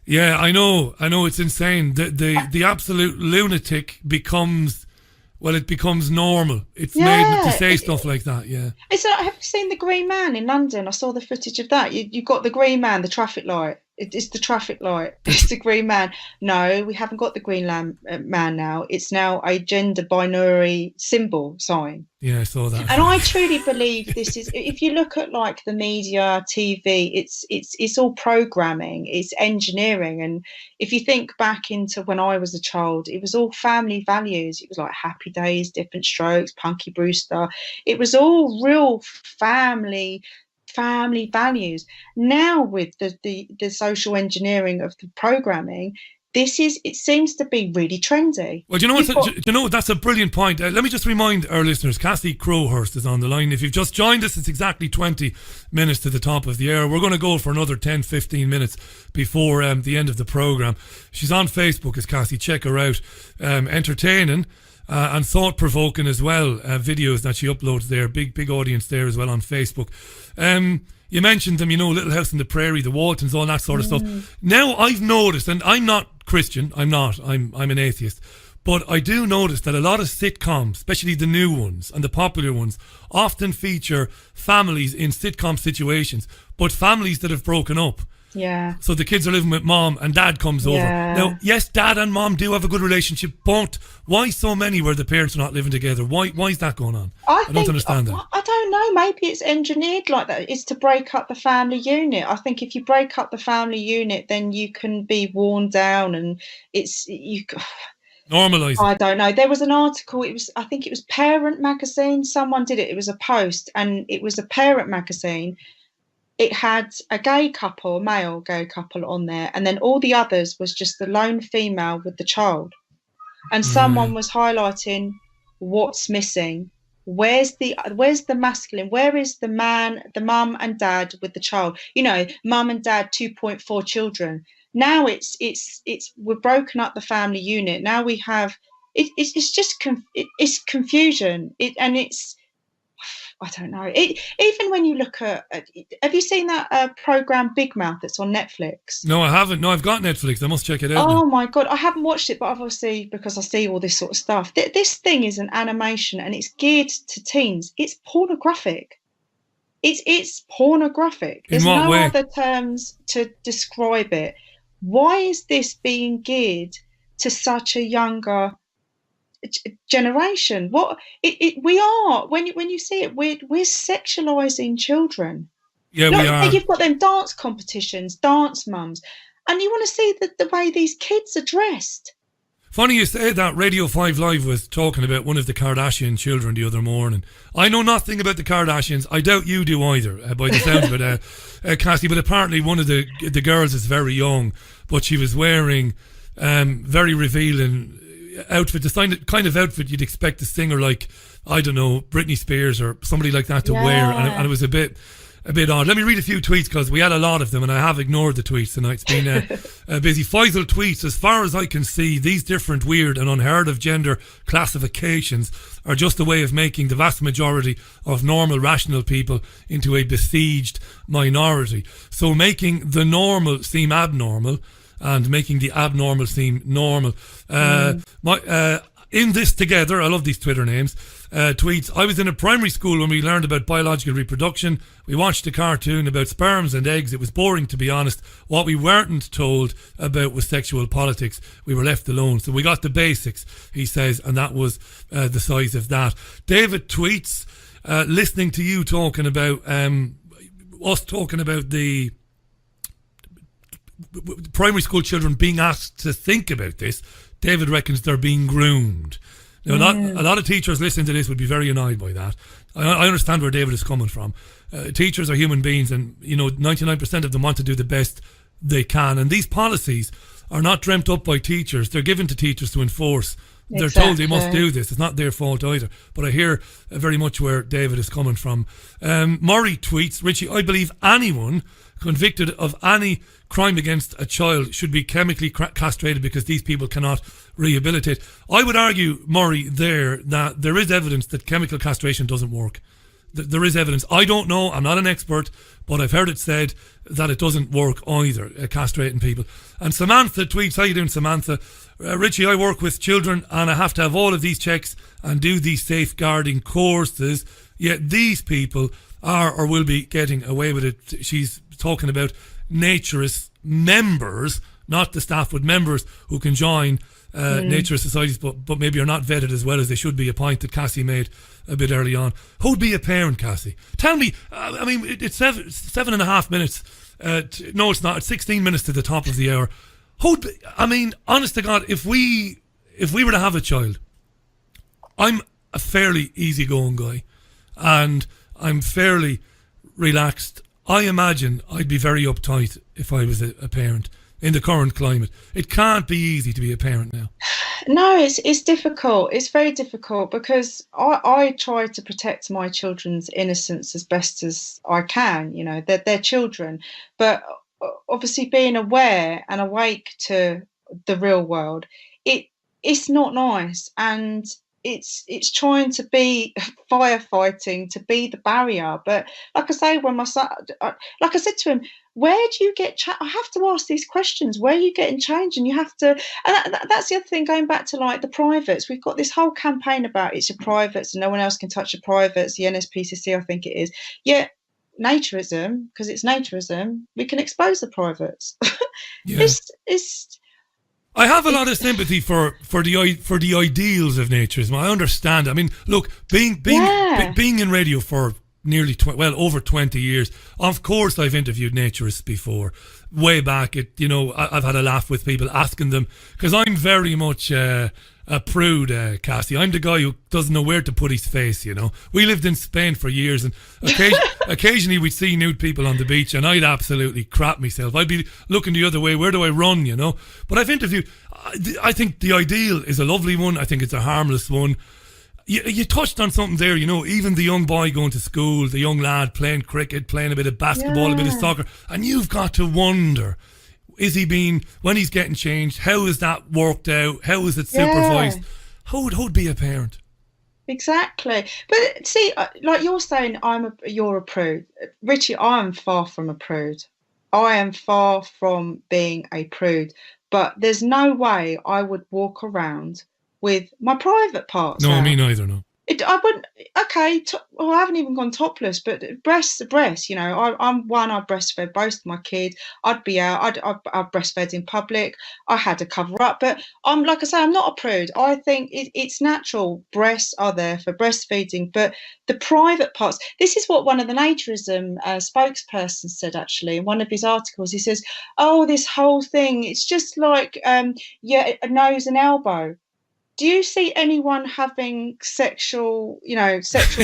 Yeah, I know. It's insane. The absolute lunatic becomes normal. It's made to say stuff like that. Yeah. It's like, have you seen the Green Man in London? I saw the footage of that. You got the Green Man, the traffic light. It's the traffic light. It's the Green Man. No, we haven't got the Green Man now. It's now a gender binary symbol sign. Yeah, I saw that. And I truly believe this is. If you look at like the media, TV, it's all programming. It's engineering. And if you think back into when I was a child, it was all family values. It was like Happy Days, Different Strokes, Punky Brewster. It was all real family values. Now with the social engineering of the programming, it seems to be really trendy. Well, do you know what? That's a brilliant point. Let me just remind our listeners, Cassie Crowhurst is on the line. If you've just joined us, it's exactly 20 minutes to the top of the hour. We're going to go for another 10-15 minutes before the end of the programme. She's on Facebook as Cassie. Check her out. Entertaining and thought-provoking as well, videos that she uploads there. Big audience there as well on Facebook. You mentioned them, Little House on the Prairie, the Waltons, all that sort of stuff. Now I've noticed, and I'm not Christian, I'm an atheist, but I do notice that a lot of sitcoms, especially the new ones and the popular ones, often feature families in sitcom situations, but families that have broken up. Yeah. So the kids are living with mom and dad comes over. Now, yes, dad and mom do have a good relationship, but why so many where the parents are not living together? Why is that going on? I don't understand that. I don't know. Maybe it's engineered like that. It's to break up the family unit. I think if you break up the family unit, then you can be worn down, and normalising. I don't know. There was an article. I think it was Parent Magazine. Someone did it. It was a post, and it was a Parent Magazine. It had a male gay couple on there, and then all the others was just the lone female with the child. And someone was highlighting what's missing. Where's the masculine? Where is the man, the mum and dad with the child? Mum and dad, 2.4 children. Now we've broken up the family unit. Now we have it's just it's confusion. I don't know. Even when you look at, have you seen that program Big Mouth that's on Netflix? No, I haven't. No, I've got Netflix. I must check it out. Oh my God, I haven't watched it, but obviously because I see all this sort of stuff. This thing is an animation, and it's geared to teens. It's pornographic. It's pornographic. There's no other terms to describe it. why is this being geared to such a younger generation? We are, when you see it, we're sexualizing children. Yeah, we are. You've got them dance competitions, dance mums, and you want to see the way these kids are dressed. Funny you say that. Radio 5 Live was talking about one of the Kardashian children the other morning. I know nothing about the Kardashians. I doubt you do either, by the sounds of it, Cassie. But apparently one of the girls is very young, but she was wearing very revealing outfit, the kind of outfit you'd expect a singer like, I don't know, Britney Spears or somebody like that to wear. And it was a bit odd. Let me read a few tweets because we had a lot of them and I have ignored the tweets tonight. It's been busy. Faisal tweets, as far as I can see, these different weird and unheard of gender classifications are just a way of making the vast majority of normal, rational people into a besieged minority. So making the normal seem abnormal and making the abnormal seem normal. In this together, I love these Twitter names, tweets, I was in a primary school when we learned about biological reproduction. We watched a cartoon about sperms and eggs. It was boring, to be honest. What we weren't told about was sexual politics. We were left alone. So we got the basics, he says, and that was the size of that. David tweets, listening to you talking about, us talking about the primary school children being asked to think about this. David reckons they're being groomed. Now, a lot of teachers listening to this would be very annoyed by that. I understand where David is coming from. Teachers are human beings, and 99% of them want to do the best they can. And these policies are not dreamt up by teachers. They're given to teachers to enforce. They're told they must do this. It's not their fault either. But I hear very much where David is coming from. Murray tweets, Richie, I believe anyone convicted of any crime against a child should be chemically castrated because these people cannot rehabilitate. I would argue, Murray, that there is evidence that chemical castration doesn't work. There is evidence. I don't know, I'm not an expert, but I've heard it said that it doesn't work either, castrating people. And Samantha tweets, how you doing, Samantha? Richie, I work with children and I have to have all of these checks and do these safeguarding courses, yet these people are or will be getting away with it. She's talking about naturist members, not the staff, but members who can join naturist societies, but maybe are not vetted as well as they should be, a point that Cassie made a bit early on. Who'd be a parent, Cassie? Tell me, I mean, it's 7.5 minutes. No, it's not. It's 16 minutes to the top of the hour. Who'd be, I mean, honest to God, if we were to have a child, I'm a fairly easygoing guy and I'm fairly relaxed. I imagine I'd be very uptight if I was a parent in the current climate. It can't be easy to be a parent now. No, it's difficult. It's very difficult because I try to protect my children's innocence as best as I can. They're children, but obviously being aware and awake to the real world, it's not nice, and it's trying to be firefighting, to be the barrier. But like I say, when my son, like I said to him, where do you get I have to ask these questions. Where are you getting change? And you have to, and that's the other thing, going back to like the privates. We've got this whole campaign about it's your privates and no one else can touch your privates, the NSPCC, I think it is. Yeah, naturism, because it's naturism, we can expose the privates. Yeah. I have a lot of sympathy for the ideals of naturism. I understand. I mean, look, being in radio for nearly over 20 years, of course I've interviewed naturists before. Way back, I've had a laugh with people asking them, because I'm very much a prude, Cassie. I'm the guy who doesn't know where to put his face. We lived in Spain for years, and occasionally we'd see nude people on the beach and I'd absolutely crap myself. I'd be looking the other way. Where do I run? But I've interviewed, I think the ideal is a lovely one. I think it's a harmless one. You touched on something there, even the young boy going to school, the young lad playing cricket, playing a bit of basketball, a bit of soccer, and you've got to wonder, is he being, when he's getting changed, how is that worked out? How is it supervised? Who'd be a parent? Exactly. But see, like you're saying, you're a prude. Richie, I am far from a prude. I am far from being a prude. But there's no way I would walk around with my private parts No, out. me neither, no. I wouldn't. Okay, well, I haven't even gone topless, but breasts are breasts. You know, I breastfed both my kids. I'd be out. I'd breastfed in public. I had to cover up, but I'm like I say, I'm not a prude. I think it's natural. Breasts are there for breastfeeding, but the private parts. This is what one of the naturism spokespersons said actually in one of his articles. He says, "Oh, this whole thing, it's just like a nose and elbow." Do you see anyone having sexual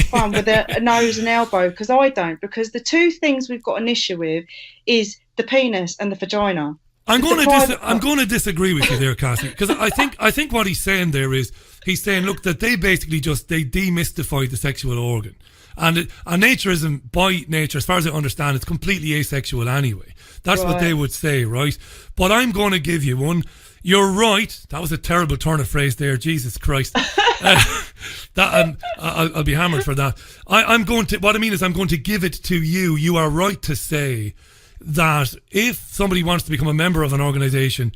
fun with a nose and elbow? Because I don't. Because the two things we've got an issue with is the penis and the vagina. I'm going to disagree with you there, Cassie, because I think what he's saying there is he's saying, look, that they basically they demystify the sexual organ, and naturism by nature, as far as I understand, it's completely asexual anyway. That's what they would say, right? But I'm going to give you one. You're right. That was a terrible turn of phrase there. Jesus Christ. I'll be hammered for that. What I mean is I'm going to give it to you. You are right to say that if somebody wants to become a member of an organisation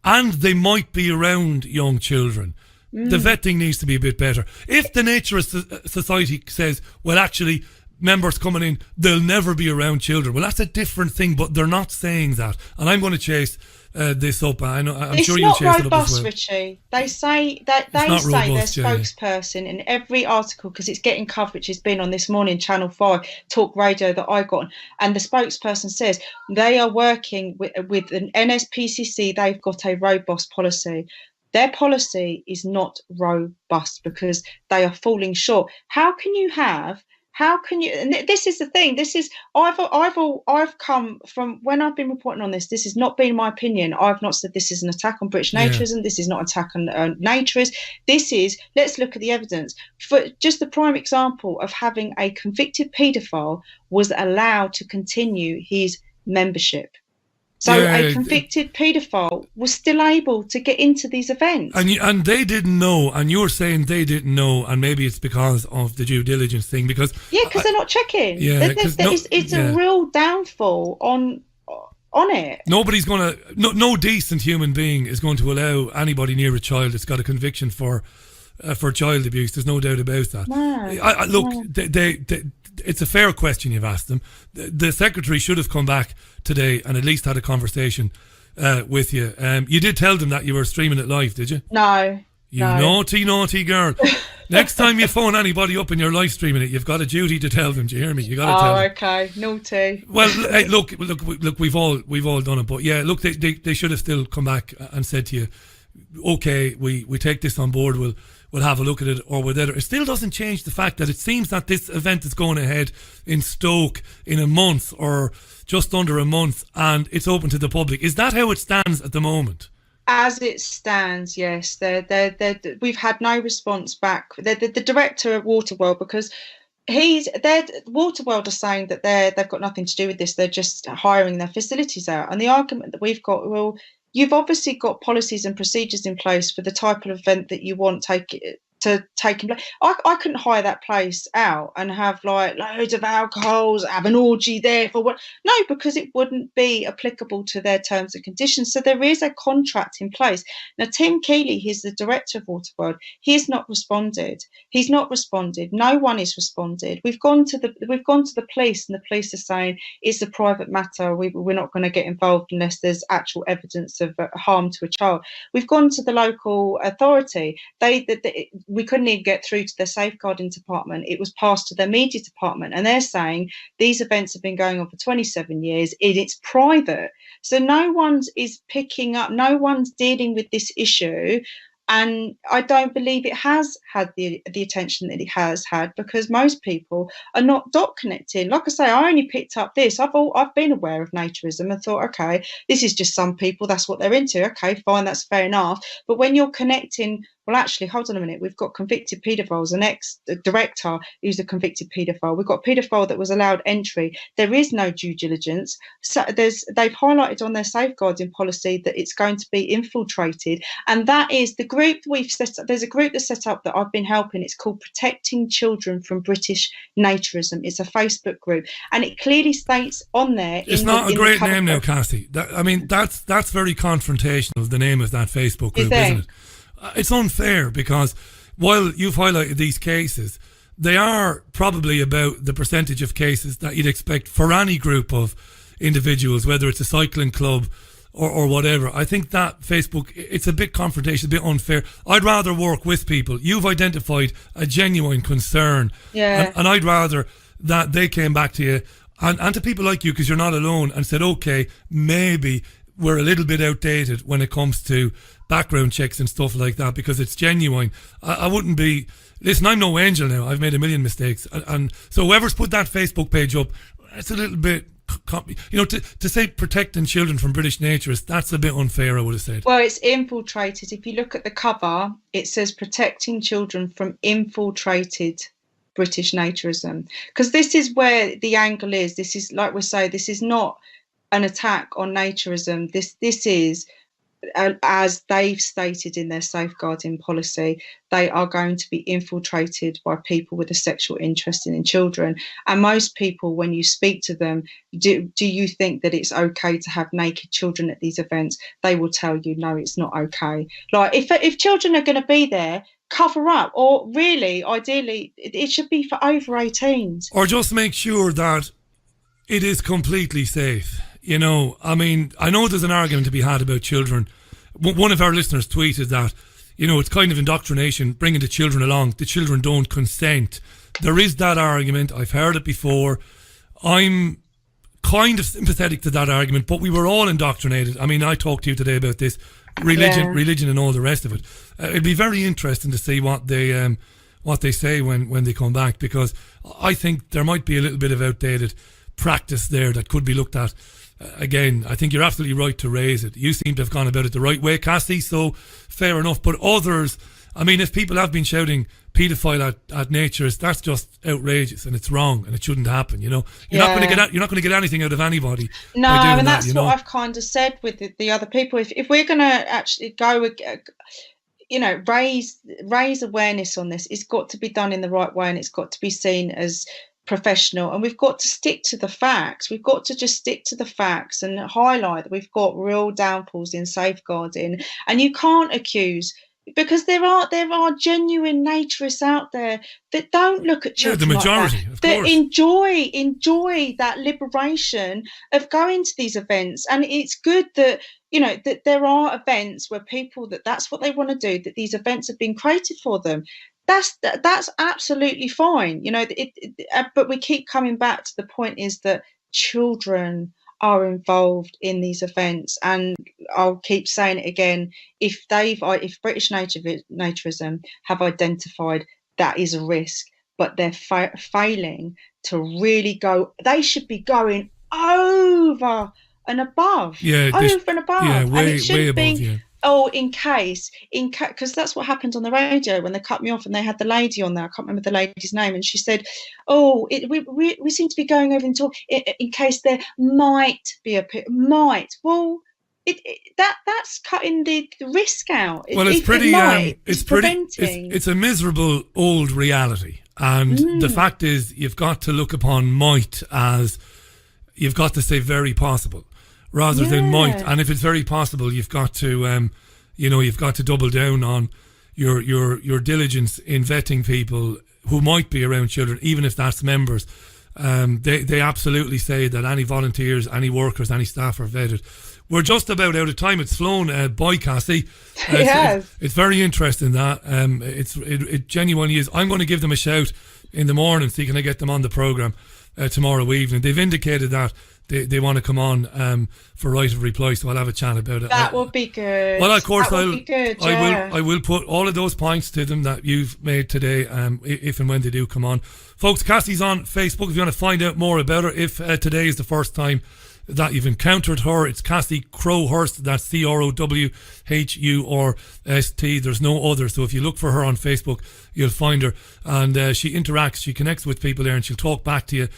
and they might be around young children, the vetting needs to be a bit better. If the Naturist Society says, well, actually, members coming in, they'll never be around children. Well, that's a different thing, but they're not saying that. And I'm going to chase this up. I'm sure you'll chase it up as well. It's not robust, Richie. They say their spokesperson in every article, because it's getting coverage. It's been on this morning, Channel 5 talk radio that I got on, and the spokesperson says they are working with an NSPCC. They've got a robust policy. Their policy is not robust because they are falling short. How can you? And this is the thing. I've come from when I've been reporting on this. This has not been my opinion. I've not said this is an attack on British naturism. This is not an attack on naturists. This is, let's look at the evidence. For just the prime example of having a convicted paedophile was allowed to continue his membership. So a convicted paedophile was still able to get into these events. And they didn't know, and you're saying they didn't know, and maybe it's because of the due diligence thing. Because they're not checking. It's a real downfall on it. Nobody's going to, no decent human being is going to allow anybody near a child that's got a conviction for child abuse. There's no doubt about that. It's a fair question you've asked them. The secretary should have come back today and at least had a conversation with you. You did tell them that you were streaming it live, did you? No. Naughty girl. Next time you phone anybody up and you're live streaming it, you've got a duty to tell them. Do you hear me? You got to tell them. Okay, naughty. Well, hey, look. We've all done it, but yeah, look, they should have still come back and said to you, okay, we take this on board. We'll have a look at it, or whatever. It still doesn't change the fact that it seems that this event is going ahead in Stoke in a month or just under a month, and it's open to the public. Is that how it stands at the moment? As it stands, yes. We've had no response back. The director at Waterworld, because Waterworld are saying that they've got nothing to do with this. They're just hiring their facilities out. And the argument that we've got, well, you've obviously got policies and procedures in place for the type of event that you want to take in place. I couldn't hire that place out and have like loads of alcohols, have an orgy there for what? No, because it wouldn't be applicable to their terms and conditions. So there is a contract in place. Now, Tim Keeley, he's the director of Waterworld. He's not responded. No one has responded. We've gone to the police, and the police are saying it's a private matter. We're not going to get involved unless there's actual evidence of harm to a child. We've gone to the local authority. We couldn't even get through to their safeguarding department. It was passed to their media department, and they're saying these events have been going on for 27 years. It's private. So no one's picking up, no one's dealing with this issue. And I don't believe it has had the attention that it has had, because most people are not dot connecting. Like I say, I only picked up this. I've been aware of naturism and thought, okay, this is just some people, that's what they're into. Okay, fine, that's fair enough. But when you're connecting, well, actually, hold on a minute. We've got convicted paedophiles, an ex-director who's a convicted paedophile. We've got a paedophile that was allowed entry. There is no due diligence. So they've highlighted on their safeguarding policy that it's going to be infiltrated. And that is the group we've set up. There's a group that's set up that I've been helping. It's called Protecting Children from British Naturism. It's a Facebook group. And it clearly states on there. It's not a great name now, Cassie. That's very confrontational, the name of that Facebook group, isn't it? It's unfair, because while you've highlighted these cases, they are probably about the percentage of cases that you'd expect for any group of individuals, whether it's a cycling club or whatever. I think that Facebook, it's a bit confrontational, a bit unfair. I'd rather work with people. You've identified a genuine concern. Yeah. And I'd rather that they came back to you and to people like you, because you're not alone, and said, okay, maybe we're a little bit outdated when it comes to background checks and stuff like that, because it's genuine. I wouldn't be... Listen, I'm no angel now. I've made a million mistakes. And so whoever's put that Facebook page up, it's a little bit... to say protecting children from British naturists, that's a bit unfair, I would have said. Well, it's infiltrated. If you look at the cover, it says protecting children from infiltrated British naturism. Because this is where the angle is. This is, like we say, this is not an attack on naturism. This is, as they've stated in their safeguarding policy, they are going to be infiltrated by people with a sexual interest in children. And most people, when you speak to them, do you think that it's okay to have naked children at these events? They will tell you, no, it's not okay. Like, if children are going to be there, cover up, or really, ideally, it should be for over 18s. Or just make sure that it is completely safe. You know, I mean, I know there's an argument to be had about children. One of our listeners tweeted that, you know, it's kind of indoctrination, bringing the children along. The children don't consent. There is that argument. I've heard it before. I'm kind of sympathetic to that argument, but we were all indoctrinated. I mean, I talked to you today about this, religion and all the rest of it. It'd be very interesting to see what they say when they come back, because I think there might be a little bit of outdated practice there that could be looked at. Again, I think you're absolutely right to raise it. You seem to have gone about it the right way, Cassie, so fair enough. But others, I mean, if people have been shouting paedophile at naturists, that's just outrageous and it's wrong and it shouldn't happen. You know, you're not going to get anything out of anybody. No, and that's what I've kind of said with the other people. If we're going to actually go, you know, raise awareness on this, it's got to be done in the right way, and it's got to be seen as professional, and we've got to stick to the facts. We've got to just stick to the facts and highlight that we've got real downfalls in safeguarding. And you can't accuse, because there are genuine naturists out there that don't look at children, the majority, like that enjoy that liberation of going to these events. And it's good that, you know, that there are events where people that's what they want to do, that these events have been created for them. That's absolutely fine, you know. But we keep coming back to the point is that children are involved in these events, and I'll keep saying it again. If British naturism have identified that is a risk, but they're failing to really go, they should be going over and above, and it shouldn't be. Oh, in case, because that's what happened on the radio when they cut me off and they had the lady on there. I can't remember the lady's name, and she said, "Oh, we seem to be going over into in case there might be might." Well, that's cutting the risk out. Well, it's a miserable old reality, and the fact is, you've got to look upon might as, you've got to say very possible, rather than might. And if it's very possible, you've got to, you've got to double down on your diligence in vetting people who might be around children, even if that's members. They absolutely say that any volunteers, any workers, any staff are vetted. We're just about out of time. It's flown by, Cassie. It's very interesting that. It genuinely is. I'm going to give them a shout in the morning, see can I get them on the programme tomorrow evening. They've indicated that they want to come on for right of reply, so I'll have a chat about it. That would be good. Well, of course, I will put all of those points to them that you've made today, if and when they do come on. Folks, Cassie's on Facebook if you want to find out more about her. If today is the first time that you've encountered her, it's Cassie Crowhurst. That's CROWHURST. There's no other. So if you look for her on Facebook, you'll find her. And she interacts, she connects with people there, and she'll talk back to you.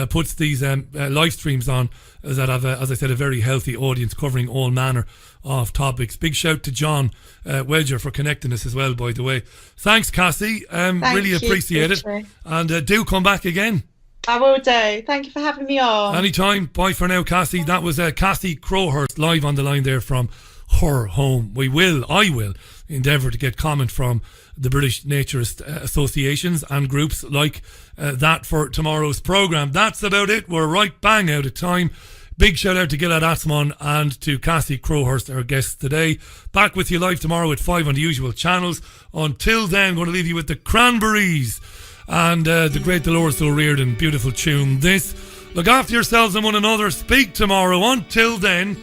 Puts these live streams on that have, as I said, a very healthy audience covering all manner of topics. Big shout to John Wedger for connecting us as well, by the way. Thanks, Cassie. Really appreciate it. And do come back again. I will do. Thank you for having me on. Anytime. Bye for now, Cassie. That was Cassie Crowhurst live on the line there from her home. I will endeavour to get comment from the British Naturist associations and groups like that for tomorrow's programme. That's about it. We're right bang out of time. Big shout out to Gilad Atzmon and to Cassie Crowhurst, our guests today. Back with you live tomorrow at 5 on the usual channels. Until then, I'm going to leave you with the Cranberries and the great Dolores O'Riordan. Beautiful tune this. Look after yourselves and one another. Speak tomorrow. Until then,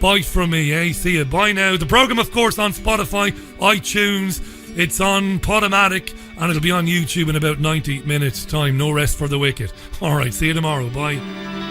bye from me, See you. Bye now. The programme, of course, on Spotify, iTunes. It's on Podomatic, and it'll be on YouTube in about 90 minutes' time. No rest for the wicked. All right, see you tomorrow. Bye.